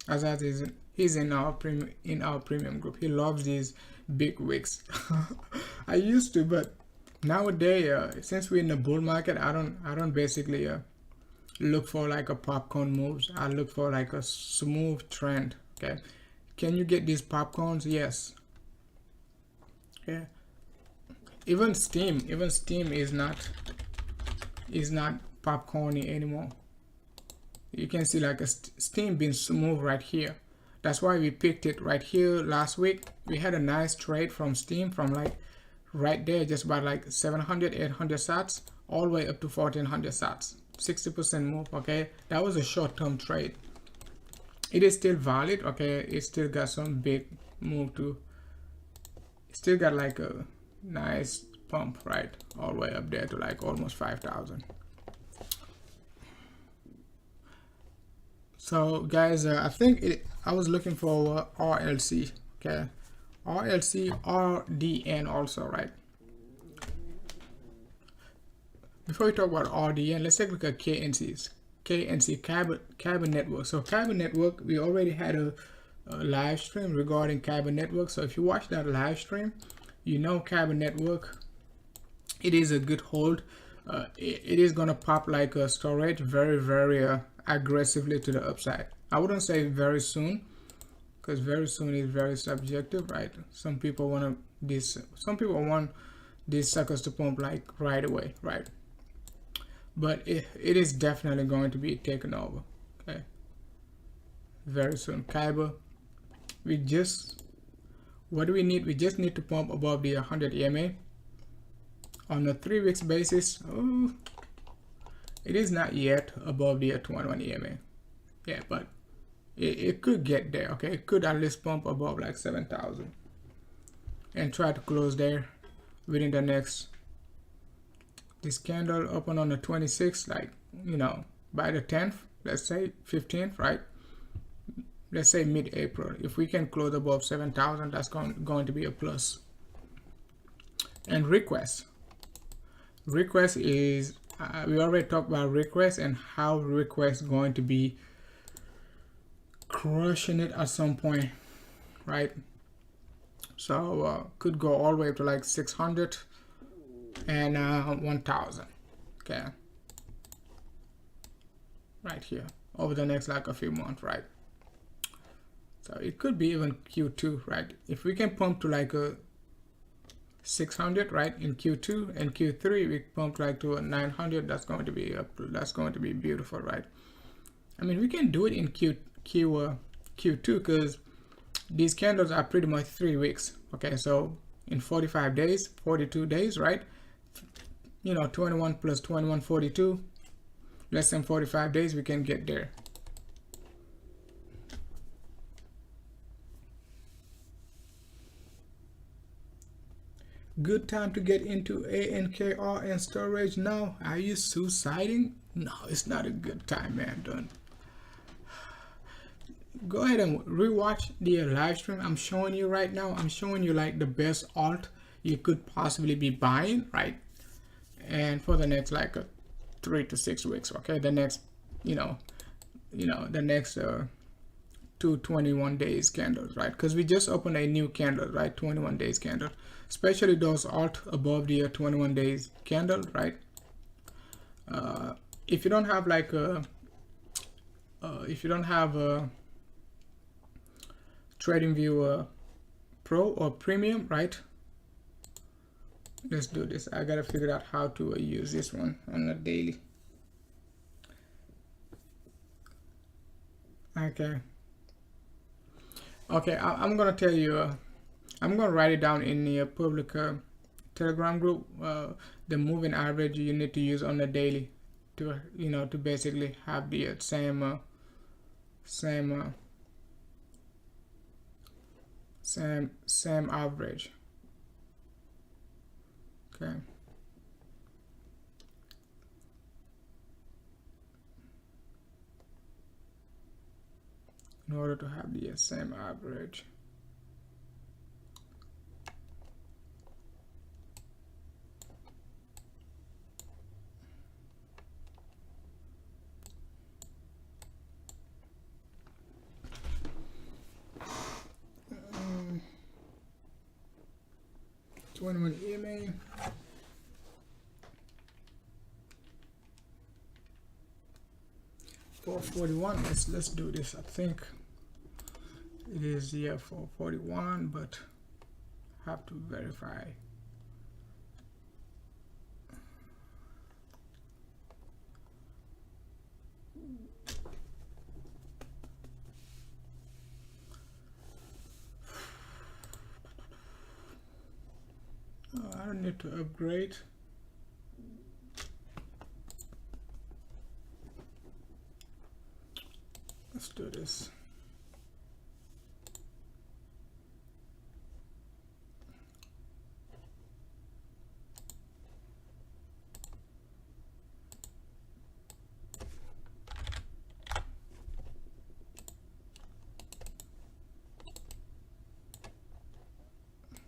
Azaz he's in our premium group. He loves these big wicks. I used to, but nowadays, since we're in the bull market, I don't basically look for like a popcorn moves. I look for like a smooth trend. Okay, can you get these popcorns? Yes. Okay, even Steam is not popcorny anymore. You can see like a Steam being smooth right here. That's why we picked it right here last week. We had a nice trade from Steam from like right there, just about like 700, 800 sats, all the way up to 1400 sats, 60% move. Okay, that was a short-term trade. It is still valid. Okay, it still got some big move to, still got like a nice pump, right, all the way up there to like almost 5,000. So guys, I think I was looking for RLC. Okay, RLC, RDN also, right? Before we talk about RDN, let's take a look at KNCs. KNC, Kyber Network. So Kyber Network, we already had a live stream regarding Kyber Network. So if you watch that live stream, you know Kyber Network, it is a good hold. It is gonna pop like a Storj very aggressively to the upside. I wouldn't say very soon, because very soon is very subjective, right? Some people want these suckers to pump like right away, right? But it is definitely going to be taken over, okay? Very soon. Kyber, we just, what do we need? We just need to pump above the 100 EMA on a 3 weeks basis. Oh, it is not yet above the 21 EMA. Yeah, but it could get there, okay? It could at least pump above like 7,000 and try to close there within the next, this candle open on the 26th, like, you know, by the 10th, let's say 15th, right? Let's say mid-April. If we can close above 7,000, that's going to be a plus. And request is, we already talked about request and how request going to be crushing it at some point, right? So could go all the way up to like 600 and 1,000, okay, right here over the next like a few months, right? So it could be even Q2, right? If we can pump to like a 600, right, in Q2, and Q3 we pump like to a 900, that's going to be beautiful, right? I mean, we can do it in Q2 because these candles are pretty much 3 weeks, okay? So in 45 days, 42 days, right? You know, 21 plus 21, 42, less than 45 days, we can get there. Good time to get into ANKR and Storj now. Are you suiciding? No, it's not a good time, man. Don't. Go ahead and rewatch the live stream I'm showing you right now. I'm showing you like the best alt you could possibly be buying, right? And for the next like 3 to 6 weeks, okay? The next, the next 21 days candles, right? Because we just opened a new candle, right? 21 days candle, especially those alt above the 21 days candle, right? If you don't have like a TradingView Pro or Premium, right? Let's do this. I gotta figure out how to use this one on a daily. Okay, I'm gonna tell you, I'm gonna write it down in the public Telegram group, the moving average you need to use on the daily to, to basically have the same average. Okay. In order to have the same average. When EMA 441. Let's do this. I think it is 441, but have to verify. I don't need to upgrade. Let's do this.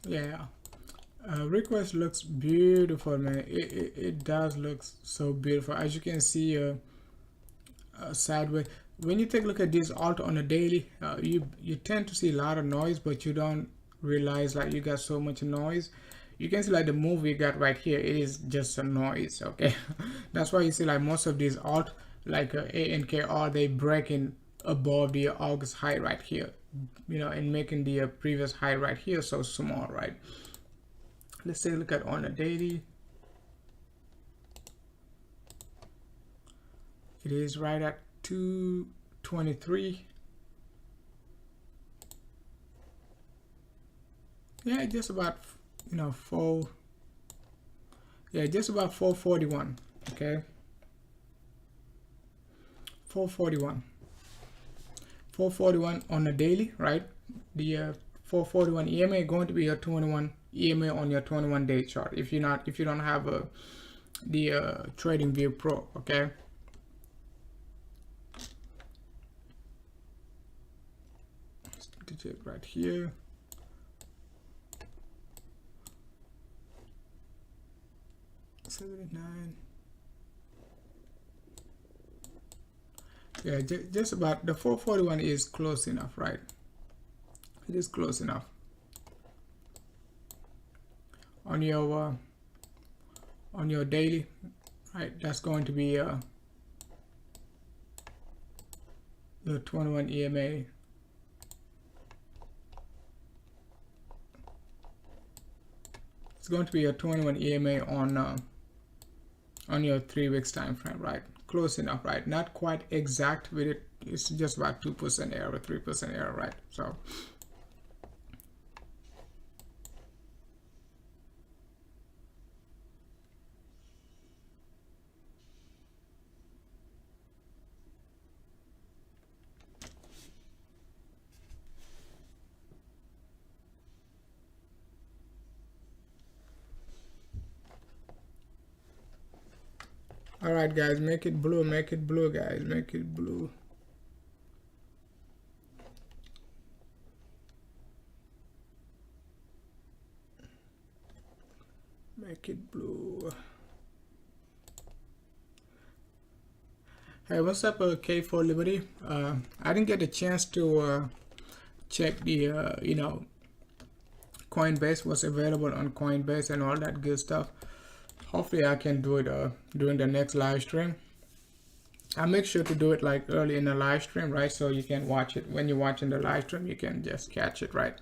Yeah. Request looks beautiful, man. It does look so beautiful. As you can see, sideways. When you take a look at this alt on a daily, you tend to see a lot of noise, but you don't realize like you got so much noise. You can see like the move we got right here, it is just a noise, okay? That's why you see like most of these alt like ANKR, they break in above the August high right here, you know, and making the previous high right here so small, right? Let's take a look at on a daily. It is right at 223. Yeah, just about, you know, just about 441. Okay, 441. 441 on the daily, right? The 441 EMA going to be your 21 EMA on your 21-day chart. If you don't have the Trading View Pro, okay. Digit right here. $79. Yeah, just about the 441 is close enough, right? It is close enough. On your daily, right? That's going to be the 21 EMA. It's going to be a 21 EMA on your 3 weeks time frame, right? Close enough, right? Not quite exact with it. It's just about 2% error, 3% error, right? So all right, guys, make it blue, guys, make it blue. Make it blue. Hey, what's up, K4 Liberty? I didn't get a chance to check the you know, Coinbase, what's available on Coinbase and all that good stuff. Hopefully I can do it during the next live stream. I'll make sure to do it like early in the live stream, right? So you can watch it when you're watching the live stream, you can just catch it, right?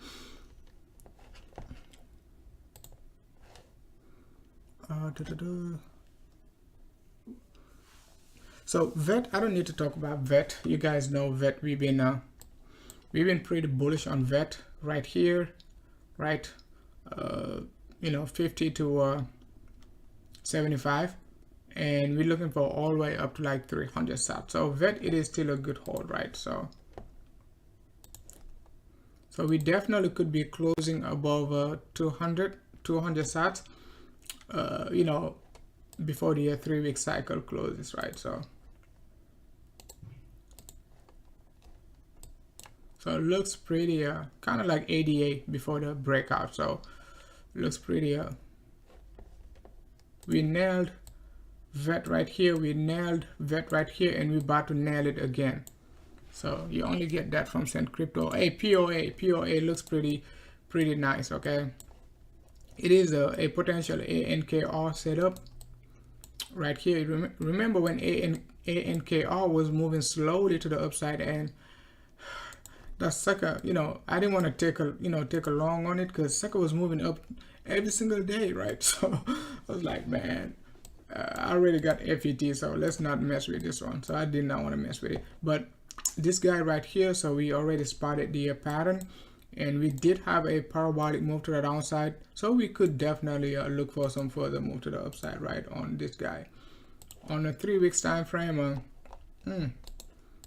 So VET, I don't need to talk about VET. You guys know VET. We've been pretty bullish on VET right here, right? You know, 50 to 75, and we're looking for all the way up to like 300 sats. So VET, it is still a good hold, right? So we definitely could be closing above 200 sats, you know, before the 3 week cycle closes, right? So it looks pretty kind of like ADA before the breakout. So it looks pretty we nailed VET right here, we nailed VET right here, and we're about to nail it again. So you only get that from Cent Crypto. Hey, POA looks pretty nice. Okay, it is a potential ANKR setup right here. Remember when ANKR was moving slowly to the upside, and that sucker, you know, I didn't want to take a long on it because sucker was moving up every single day, right? So I was like, man, I already got FET, so let's not mess with this one. So I did not want to mess with it. But this guy right here, so we already spotted the pattern, and we did have a parabolic move to the downside, so we could definitely look for some further move to the upside, right, on this guy. On a 3 weeks time frame,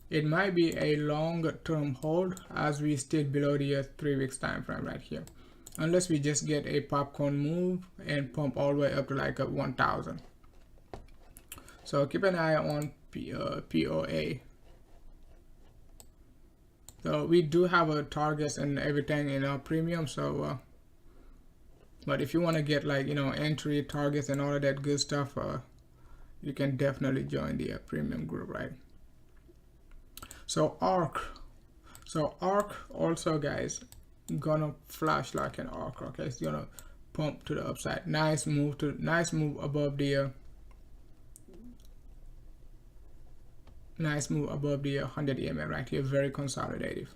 it might be a long-term hold as we stay below the 3 weeks time frame right here, unless we just get a popcorn move and pump all the way up to like 1,000. So keep an eye on POA. So we do have a targets and everything in our premium. So but if you want to get like, you know, entry targets and all of that good stuff, you can definitely join the premium group, right? So ARK also, guys, gonna flash like an ARK. Okay, it's gonna pump to the upside. Nice move above the nice move above the 100 EMA right here, very consolidative.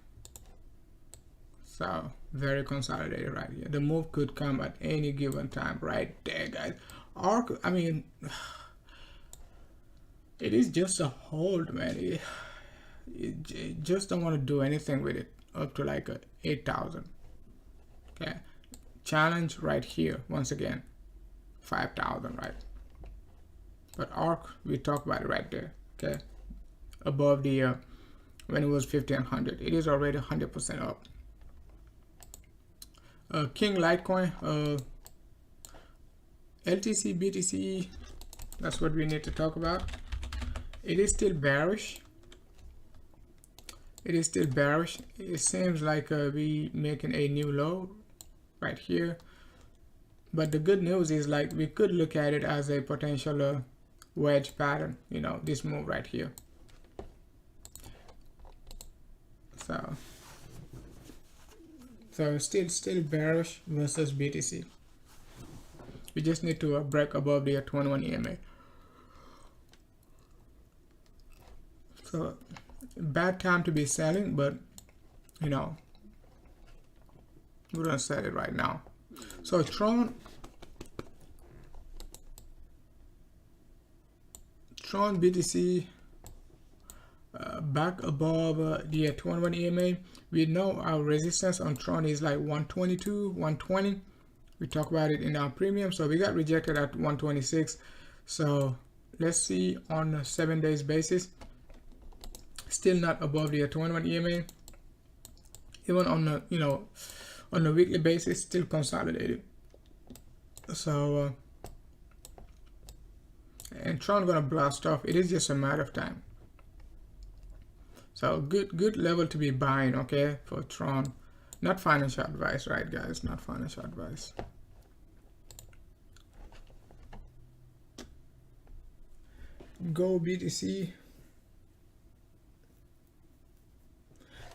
So very consolidated right here. The move could come at any given time right there, guys. Or I mean, it is just a hold, man. You just don't want to do anything with it up to like 8,000. Okay, challenge right here once again, 5,000, right? But ARC, we talked about it right there. Okay, above the when it was 50 and 100, it is already 100% up. King Litecoin, LTC, BTC, that's what we need to talk about. It is still bearish. It is still bearish. It seems like we making a new low right here. But the good news is, like, we could look at it as a potential wedge pattern, you know, this move right here. So still bearish versus BTC. We just need to break above the 21 EMA. So bad time to be selling, but you know, we're gonna sell it right now. So Tron BTC back above the 21 EMA. We know our resistance on Tron is like 122, 120. We talk about it in our premium. So we got rejected at 126. So let's see on a 7 days basis. Still not above the 21 EMA. Even on the, you know, on a weekly basis, still consolidated. So and Tron gonna blast off. It is just a matter of time. So good level to be buying, okay, for Tron. Not financial advice, right, guys? Not financial advice. Go BTC.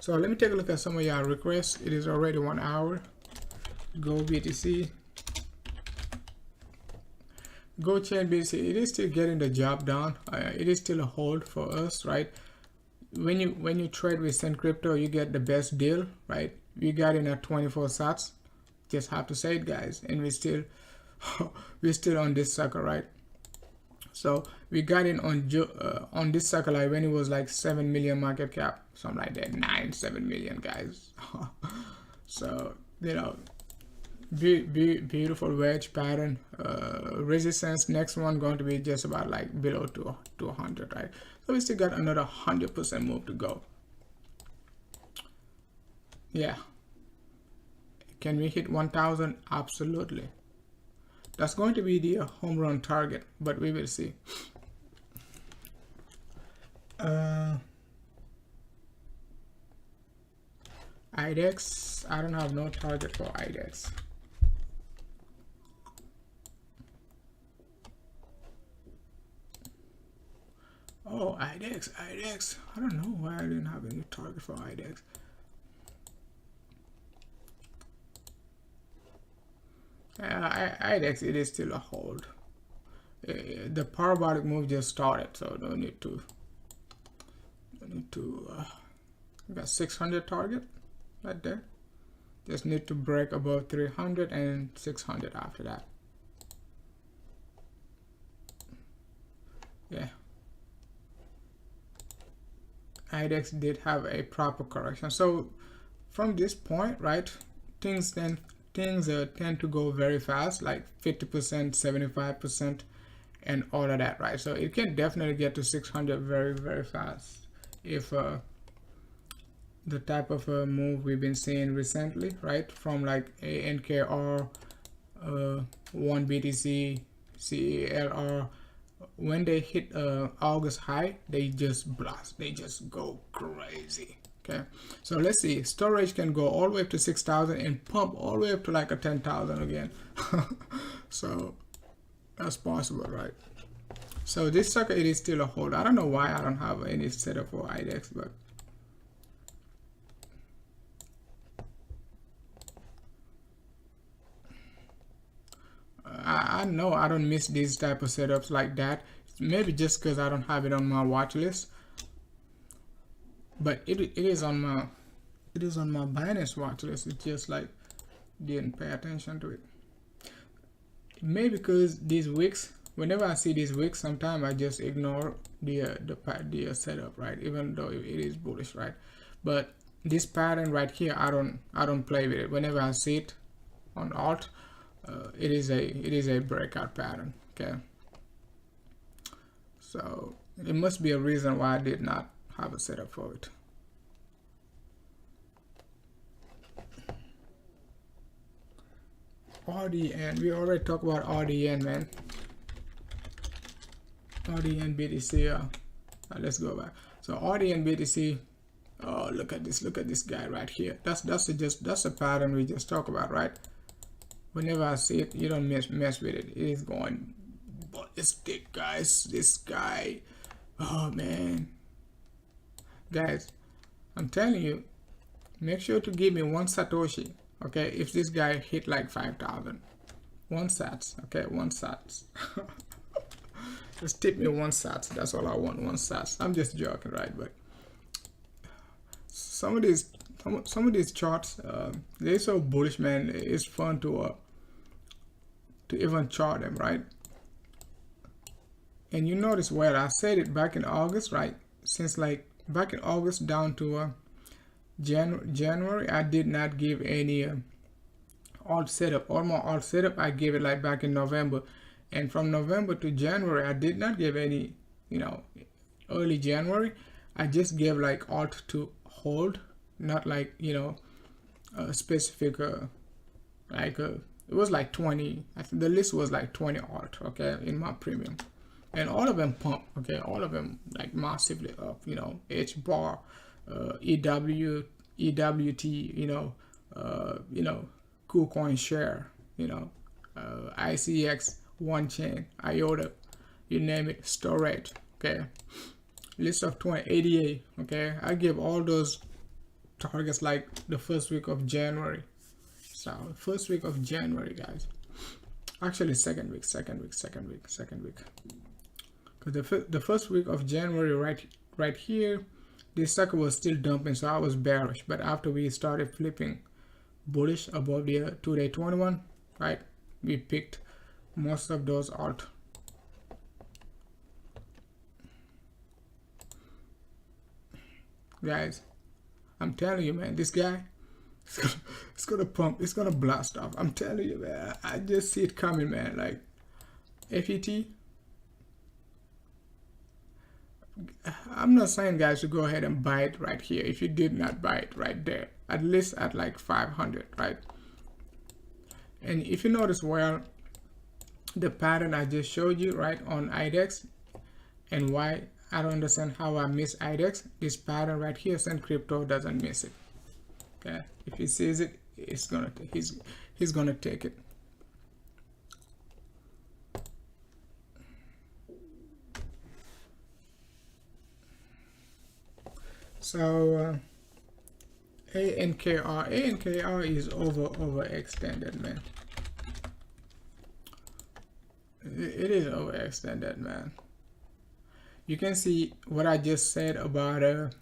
So let me take a look at some of your requests. It is already 1 hour. Go BTC. Go chain BTC. It is still getting the job done. It is still a hold for us, right? When you trade with Send Crypto, you get the best deal, right? We got in at 24 sats. Just have to say it, guys. And we still we're still on this sucker, right? So we got in on this sucker like when it was like 7 million market cap, something like that, 7 million, guys. So you know, beautiful wedge pattern. Resistance next one going to be just about like below 200, right? So we still got another 100% move to go. Yeah, can we hit 1,000? Absolutely. That's going to be the home run target, but we will see. IDEX, I don't have no target for IDEX. Oh, IDEX. I don't know why I didn't have any target for IDEX. IDEX, it is still a hold. The parabolic move just started, so no need to. We got 600 target right there. Just need to break above 300 and 600 after that. Yeah. IDEX did have a proper correction. So from this point, right, things tend to go very fast, like 50%, 75%, and all of that, right? So it can definitely get to 600 very fast if the type of move we've been seeing recently, right, from like a NKR, 1 BTC, CELR. When they hit August high, they just blast, they just go crazy. Okay, so let's see. Storj can go all the way up to 6,000 and pump all the way up to like a 10,000 again. So that's possible, right? So this sucker, it is still a hold. I don't know why I don't have any setup for IDEX, but I know I don't miss these type of setups like that. Maybe just because I don't have it on my watch list. but it is on my Binance watch list. It just like didn't pay attention to it. Maybe because these wicks, whenever I see these wicks, sometimes I just ignore the setup, right? Even though it is bullish, right? But this pattern right here, I don't play with it. Whenever I see it on alt, it is a breakout pattern. Okay, so it must be a reason why I did not have a setup for it. RDN, we already talked about RDN, man. RDN BTC. Let's go back. So RDN BTC. Oh, look at this guy right here. That's a pattern we just talked about, right? Whenever I see it, you don't mess with it. It is going ballistic, guys. This guy, oh man, guys, I'm telling you, make sure to give me one Satoshi, okay? If this guy hit like 5,000, one sats, okay, one sats. Just tip me one sats. That's all I want, one sats. I'm just joking, right? But some of these charts, they're so bullish, man. It's fun to even chart them, right? And you notice where I said it back in August, right? Since like back in August down to January, I did not give any alt setup. All my alt setup I gave it like back in November, and from November to January I did not give any, you know, early January I just gave like alt to hold, not like, you know, a specific it was like 20. I think the list was like 20 alt, okay, in my premium, and all of them pump, okay, all of them like massively up, you know, H bar, EWT, you know, KuCoin share, you know, ICX, one chain, IOTA, you name it, Storj, okay, list of 2088, okay. I give all those targets like the first week of January. So first week of January, guys. Actually second week. Because the first week of January, right here, this sucker was still dumping, so I was bearish. But after we started flipping bullish above the 2-day 21, right, we picked most of those alt. Guys, I'm telling you, man, this guy, it's gonna pump, it's gonna blast off. I'm telling you, man, I just see it coming, man. Like FET, I'm not saying, guys, to go ahead and buy it right here. If you did not buy it right there, at least at like 500, right? And if you notice well, the pattern I just showed you, right, on IDEX, and why I don't understand how I miss IDEX. This pattern right here, Send Crypto doesn't miss it. Okay, if he sees it, he's gonna take it. So ANKR is overextended, man. It is overextended, man. You can see what I just said about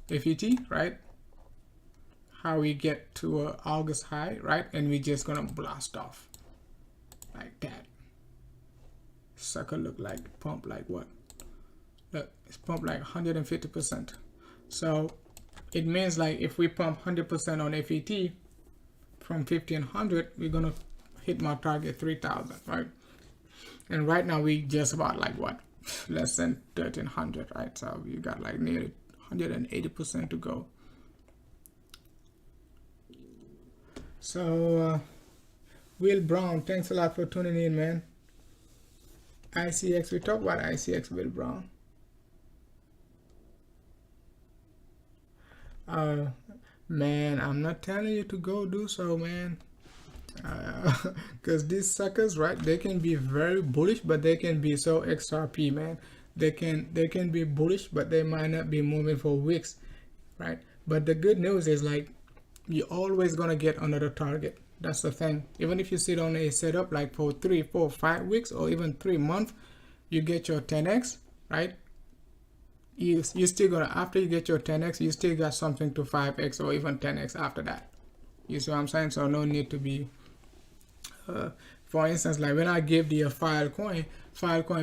FET, right? How we get to a August high, right? And we just gonna blast off like that. Sucker look like pump like what? Look, it's pumped like 150%. So it means like if we pump 100% on FET from 1500, we're gonna hit my target 3000, right? And right now we just about like what, less than 1300, right? So you got like nearly 180% to go. So Will Brown, thanks a lot for tuning in, man. ICX, we talked about ICX, Will Brown. Man, I'm not telling you to go do so, man. Because these suckers, right, they can be very bullish, but they can be so XRP, man. They can be bullish, but they might not be moving for weeks, right? But the good news is, like, you're always gonna get another target. That's the thing. Even if you sit on a setup like for 3, 4, 5 weeks or even 3 months, you get your 10x, right? you still gonna, after you get your 10x, you still got something to 5x or even 10x after that. You see what I'm saying? So no need to be for instance, like when I gave the Filecoin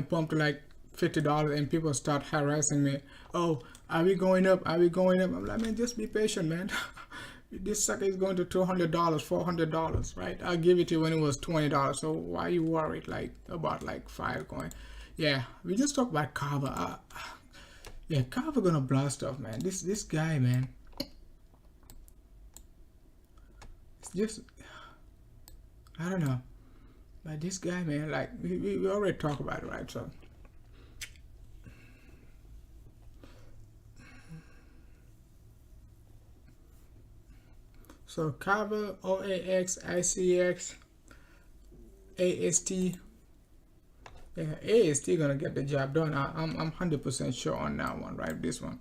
pumped to like $50 and people start harassing me. Oh, are we going up? Are we going up? I'm like, man, just be patient, man. This sucker is going to $200, $400, right? I'll give it to you when it was $20. So why are you worried like about like Filecoin? Yeah, we just talked about Kava. Yeah, Kava gonna blast off, man. This guy, man. It's just, I don't know. But this guy, man, like we already talked about it, right? So Kava, OAX, ICX, AST. Yeah, AST gonna get the job done. I'm 100% sure on that one, right? This one,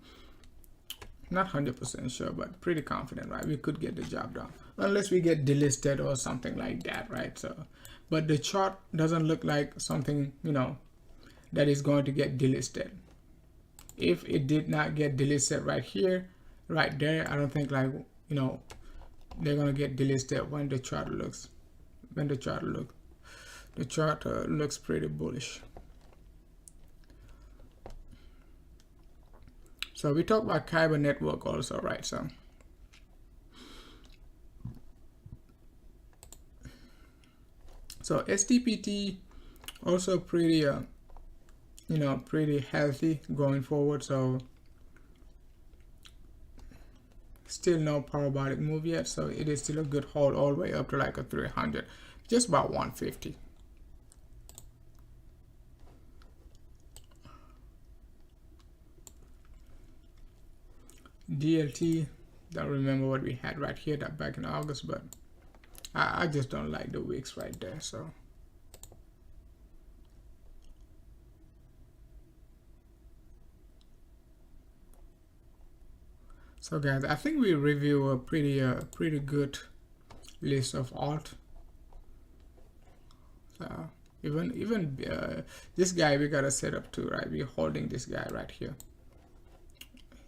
not 100% sure, but pretty confident, right? We could get the job done unless we get delisted or something like that, right? So, but the chart doesn't look like something, you know, that is going to get delisted. If it did not get delisted right here, right there, I don't think, like, you know, they're gonna get delisted when the chart looks, the chart looks pretty bullish. So we talked about Kyber network also, right? So STPT also pretty you know, pretty healthy going forward. So still no parabolic move yet, so it is still a good hold all the way up to like a 300, just about 150. DLT, don't remember what we had right here that back in August, but I just don't like the wicks right there. So guys, I think we review a pretty good list of alt. Even this guy we gotta set up too, right? We're holding this guy right here.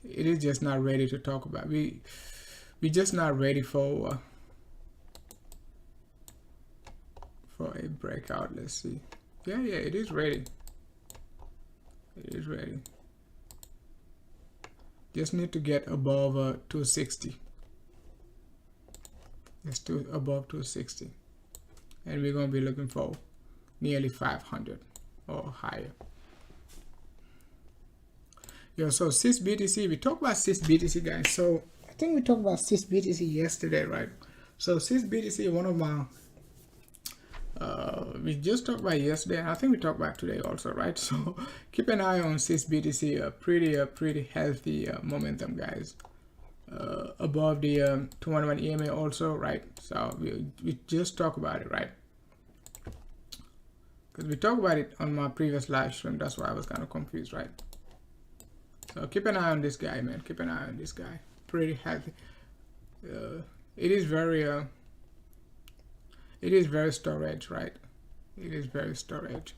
It is just not ready to talk about. We just not ready for a breakout. Let's see. Yeah, it is ready. It is ready. Just need to get above 260. Just to above 260, and we're gonna be looking for nearly 500 or higher. Yo, so SysBTC, we talked about SysBTC, guys. So I think we talked about SysBTC yesterday, right? So SysBTC, one of my we just talked about yesterday, and I think we talked about today also, right? So keep an eye on SysBTC, a pretty healthy momentum, guys. Above the 211 EMA also, right? So we just talked about it, right? Because we talked about it on my previous live stream. That's why I was kind of confused, right? So keep an eye on this guy, man. Keep an eye on this guy. Pretty healthy. It is very storage, right? It is very storage.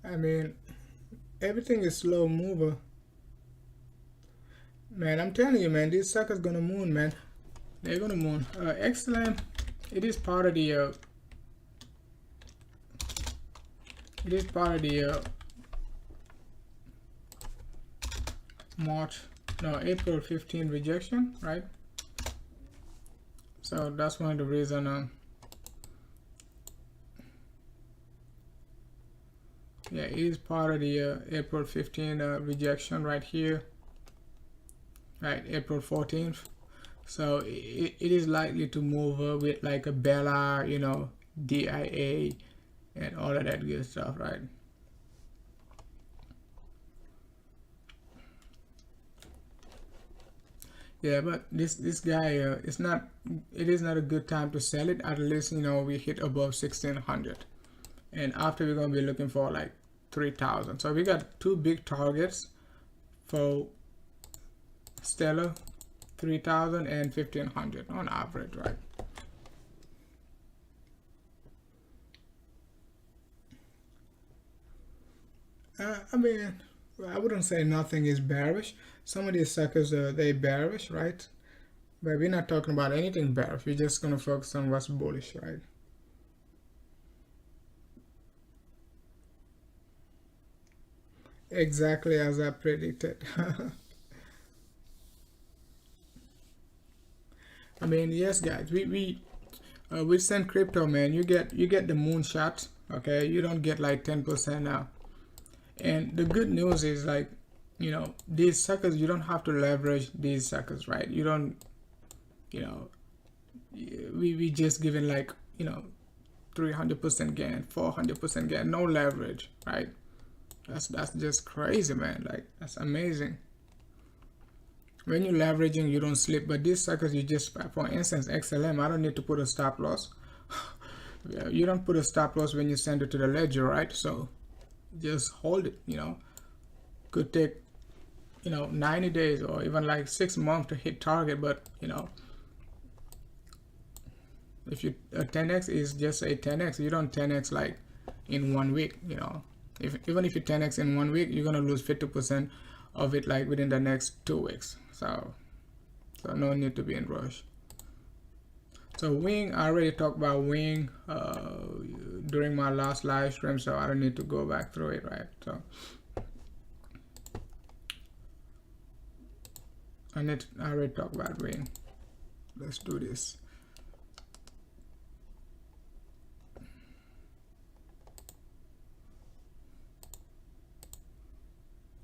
I mean, everything is slow mover, man. I'm telling you, man, these suckers gonna moon, man. They're gonna moon. Excellent. It is part of the April 15 rejection, right? So that's one of the reason. Yeah, it is part of the April 15 rejection right here, right? April 14th. So it is likely to move with like a Bella, you know, DIA, and all of that good stuff, right? Yeah, but this guy, it is not a good time to sell it. At least, you know, we hit above 1600, and after we're gonna be looking for like 3000. So we got two big targets for Stellar, 3000 and 1500 on average, right? I mean, I wouldn't say nothing is bearish. Some of these suckers, they bearish, right? But we're not talking about anything bearish. We're just gonna focus on what's bullish, right? Exactly as I predicted. I mean, yes, guys, we send crypto, man. You get the moonshot, okay? You don't get like 10% now. And the good news is like, these suckers, you don't have to leverage these suckers, right? You don't, you know, we just given like, 300% gain, 400% gain, no leverage, right? That's just crazy, man. Like, that's amazing. When you're leveraging, you don't slip. But these suckers, you just, for instance, XLM, I don't need to put a stop loss. You don't put a stop loss when you send it to the ledger, right? So just hold it. Could take 90 days or even like 6 months to hit target. But if you a 10x is just a 10x, you don't 10x like in 1 week. Even if you 10x in 1 week, you're gonna lose 50% of it like within the next 2 weeks. So no need to be in rush. So Wing, I already talked about Wing during my last live stream, so I don't need to go back through it, right? So I already talked about Wing. Let's do this.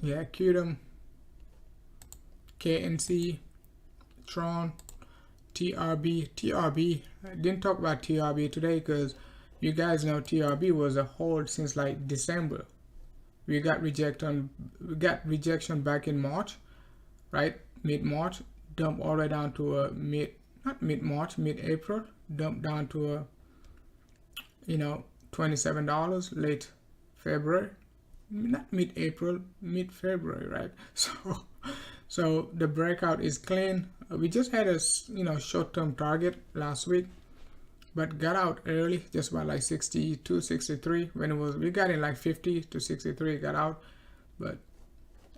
Yeah, Qdom, KNC, Tron, TRB. I didn't talk about TRB today because you guys know TRB was a hold since like December. We got rejection back in March, right? Mid-March, dumped all the way down to mid-April, dumped down to $27 late February. Not mid-April, mid-February, right? So the breakout is clean. We just had a short-term target last week, but got out early, just about like 62, 63. We got in like 50 to 63, got out. But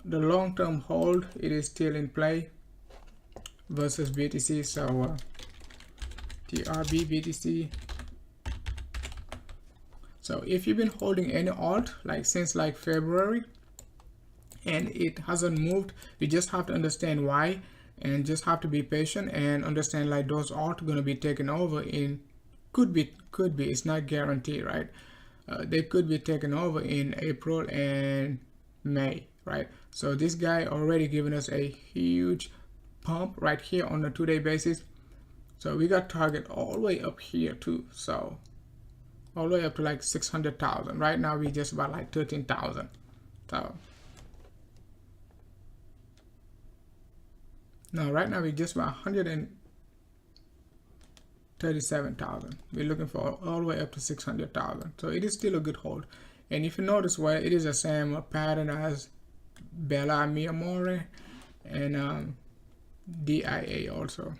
the long-term hold, it is still in play versus BTC. So TRB, BTC. So if you've been holding any alt like since like February and it hasn't moved, you just have to understand why and just have to be patient and understand like those alt going to be taken over in could be, it's not guaranteed, right? They could be taken over in April and May, right? So this guy already given us a huge pump right here on a 2-day basis. So we got target all the way up here too. So all the way up to like 600,000. Right now we just about like 13,000. So no, right now we just about 137,000. We're looking for all the way up to 600,000. So it is still a good hold. And if you notice, well, it is the same pattern as Bella Miamore and DIA also.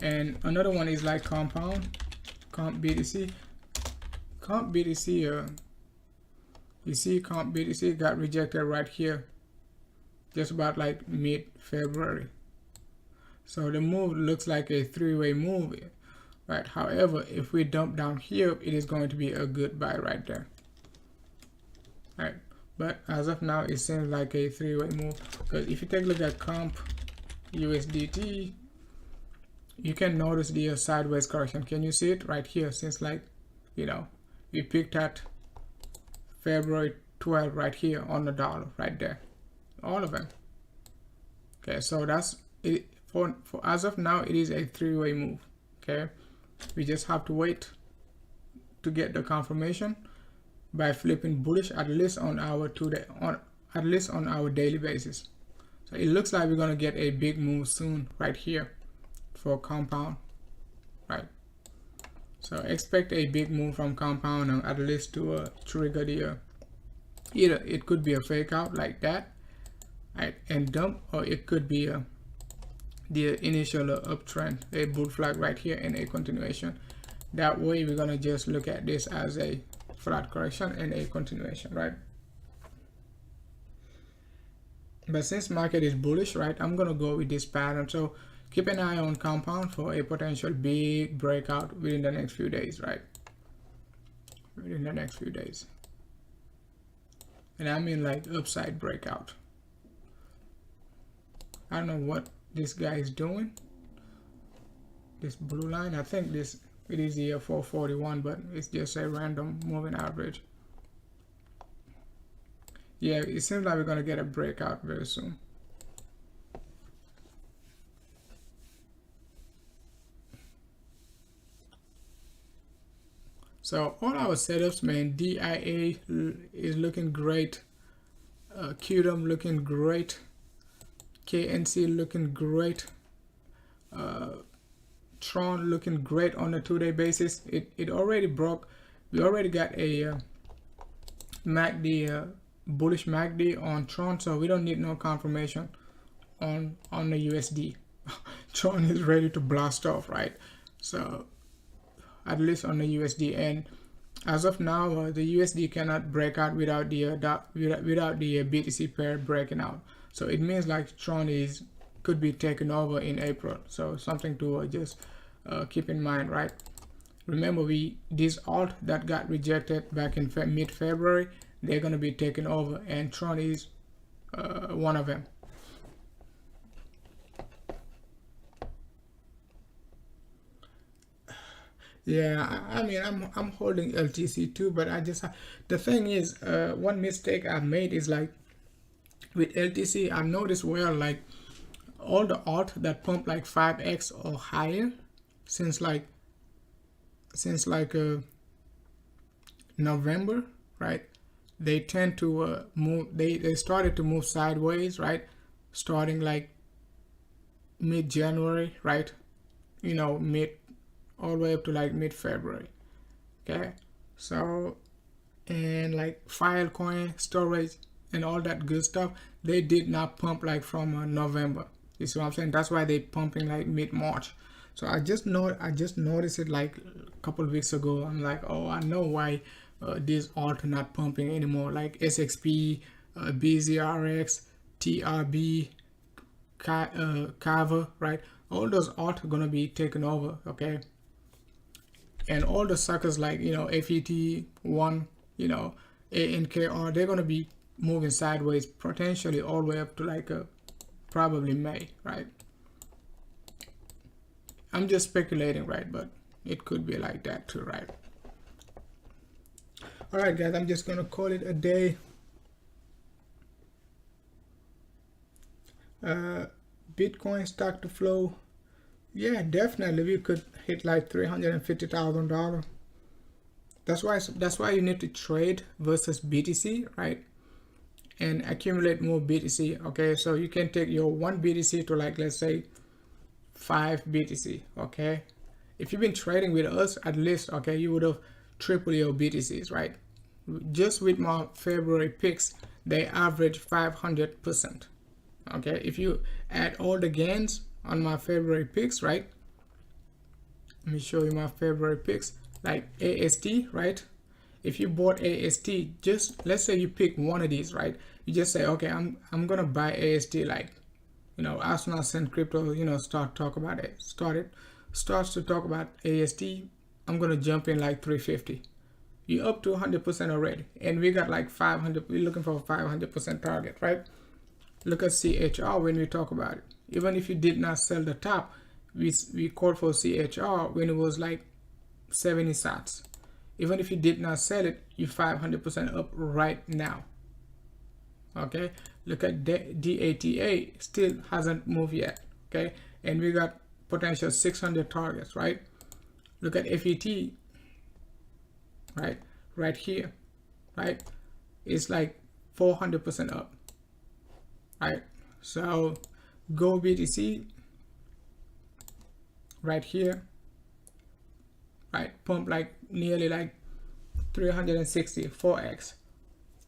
And another one is like Comp BTC. Comp BTC, you see Comp BTC got rejected right here, just about like mid-February. So the move looks like a three-way move, right? However, if we dump down here, it is going to be a good buy right there, right? But as of now, it seems like a three-way move, because if you take a look at Comp USDT, you can notice the sideways correction. Can you see it right here? Since like, we picked at February 12 right here on the dollar right there, all of them. Okay, so that's it. For as of now, it is a three-way move. Okay, we just have to wait to get the confirmation by flipping bullish at least on our at least on our daily basis. So it looks like we're gonna get a big move soon right here for Compound, right? So expect a big move from Compound and at least to trigger the either it could be a fake out like that, right, and dump, or it could be the initial uptrend, a bull flag right here, and a continuation. That way we're gonna just look at this as a flat correction and a continuation, right? But since market is bullish, right, I'm gonna go with this pattern. So keep an eye on compound for a potential big breakout within the next few days, right? Within the next few days. And I mean like upside breakout. I don't know what this guy is doing. This blue line, I think it is the 441, but it's just a random moving average. Yeah, it seems like we're gonna get a breakout very soon. So all our setups, man, DIA is looking great, QDM looking great, KNC looking great, Tron looking great on a 2-day basis. It already broke. We already got a MACD, bullish MACD on Tron, so we don't need no confirmation on the USD. Tron is ready to blast off, right? So at least on the USD, and as of now, the USD cannot break out without the BTC pair breaking out. So it means like Tron could be taken over in April. So something to just keep in mind, right? Remember, these alt that got rejected back in mid-February, they're gonna be taken over, and Tron is one of them. Yeah, I mean, I'm holding LTC too, but the thing is, one mistake I've made is like with LTC, I noticed where like all the alt that pump like 5x or higher since like November, right? They tend to move. They started to move sideways, right? Starting like mid-January, right? You know, all the way up to like mid-February. Okay, so and like Filecoin, Storj, and all that good stuff, they did not pump like from November. You see what I'm saying? That's why they pumping like mid-March. So I just noticed it like a couple of weeks ago. I'm like, oh, I know why these alt not pumping anymore. Like SXP, BZRX, TRB, Kava, right? All those alt are gonna be taken over, okay? And all the suckers like, you know, FET1, you know, ANKR, they're gonna be moving sideways potentially all the way up to like probably May, right? I'm just speculating, right? But it could be like that too, right? All right, guys, I'm just gonna call it a day. Bitcoin stock to flow. Yeah, definitely we could hit like $350,000. That's why you need to trade versus BTC, right? And accumulate more BTC. Okay, so you can take your 1 BTC to like, let's say 5 BTC. Okay, if you've been trading with us, at least, okay, you would have tripled your BTCs, right? Just with my February picks, they average 500%. Okay, if you add all the gains on my February picks, right? Let me show you my February picks, like AST, right? If you bought AST, just let's say you pick one of these, right? You just say, okay, I'm gonna buy AST, like, you know, as soon as Send Crypto, you know, starts to talk about AST, I'm gonna jump in like 350. You're up to 100% already, and we got like 500. We're looking for a 500% target, right? Look at CHR when we talk about it. Even if you did not sell the top, we called for CHR when it was like 70 sats. Even if you did not sell it, you're 500% up right now. Okay, look at DATA, still hasn't moved yet. Okay, and we got potential 600 targets, right? Look at FET, right here, right? It's like 400% up, right? So go BTC right here, right? Pump like nearly like 360, 4x,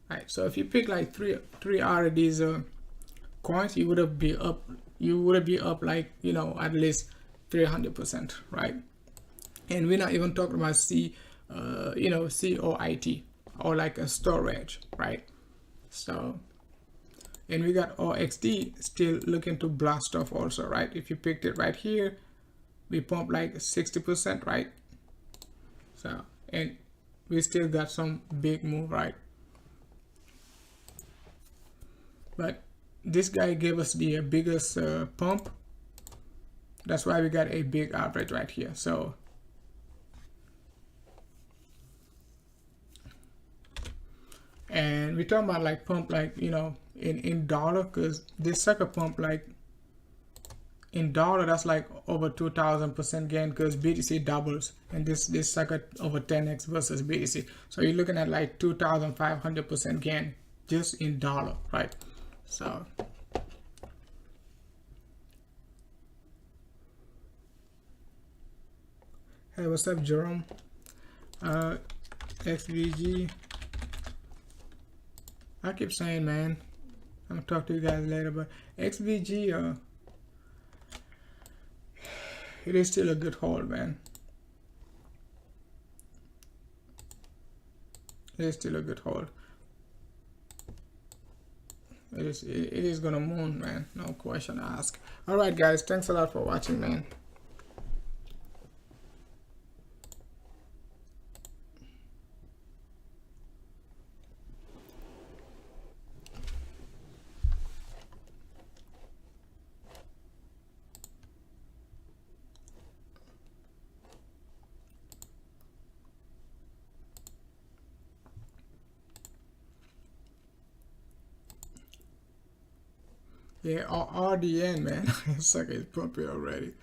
right? So if you pick like three out of these coins, you would be up like, you know, at least 300%, right? And we're not even talking about COIT or like a storage, right? So, and we got OXD still looking to blast off also, right? If you picked it right here, we pump like 60%, right? So, and we still got some big move, right? But this guy gave us the biggest pump. That's why we got a big average right here. So, and we talking about like pump, like, you know, in dollar, because this sucker pump like in dollar, that's like over 2,000% gain, because BTC doubles, and this sucker over 10x versus BTC. So you're looking at like 2,500% gain just in dollar, right? So hey, what's up, Jerome? XVG. I keep saying, man, I'm gonna talk to you guys later, but XVG, it is still a good hold, man. It is still a good hold. It is gonna moon, man. No question asked. All right, guys, thanks a lot for watching, man. Yeah, RDN, man. Sucker is pumping already.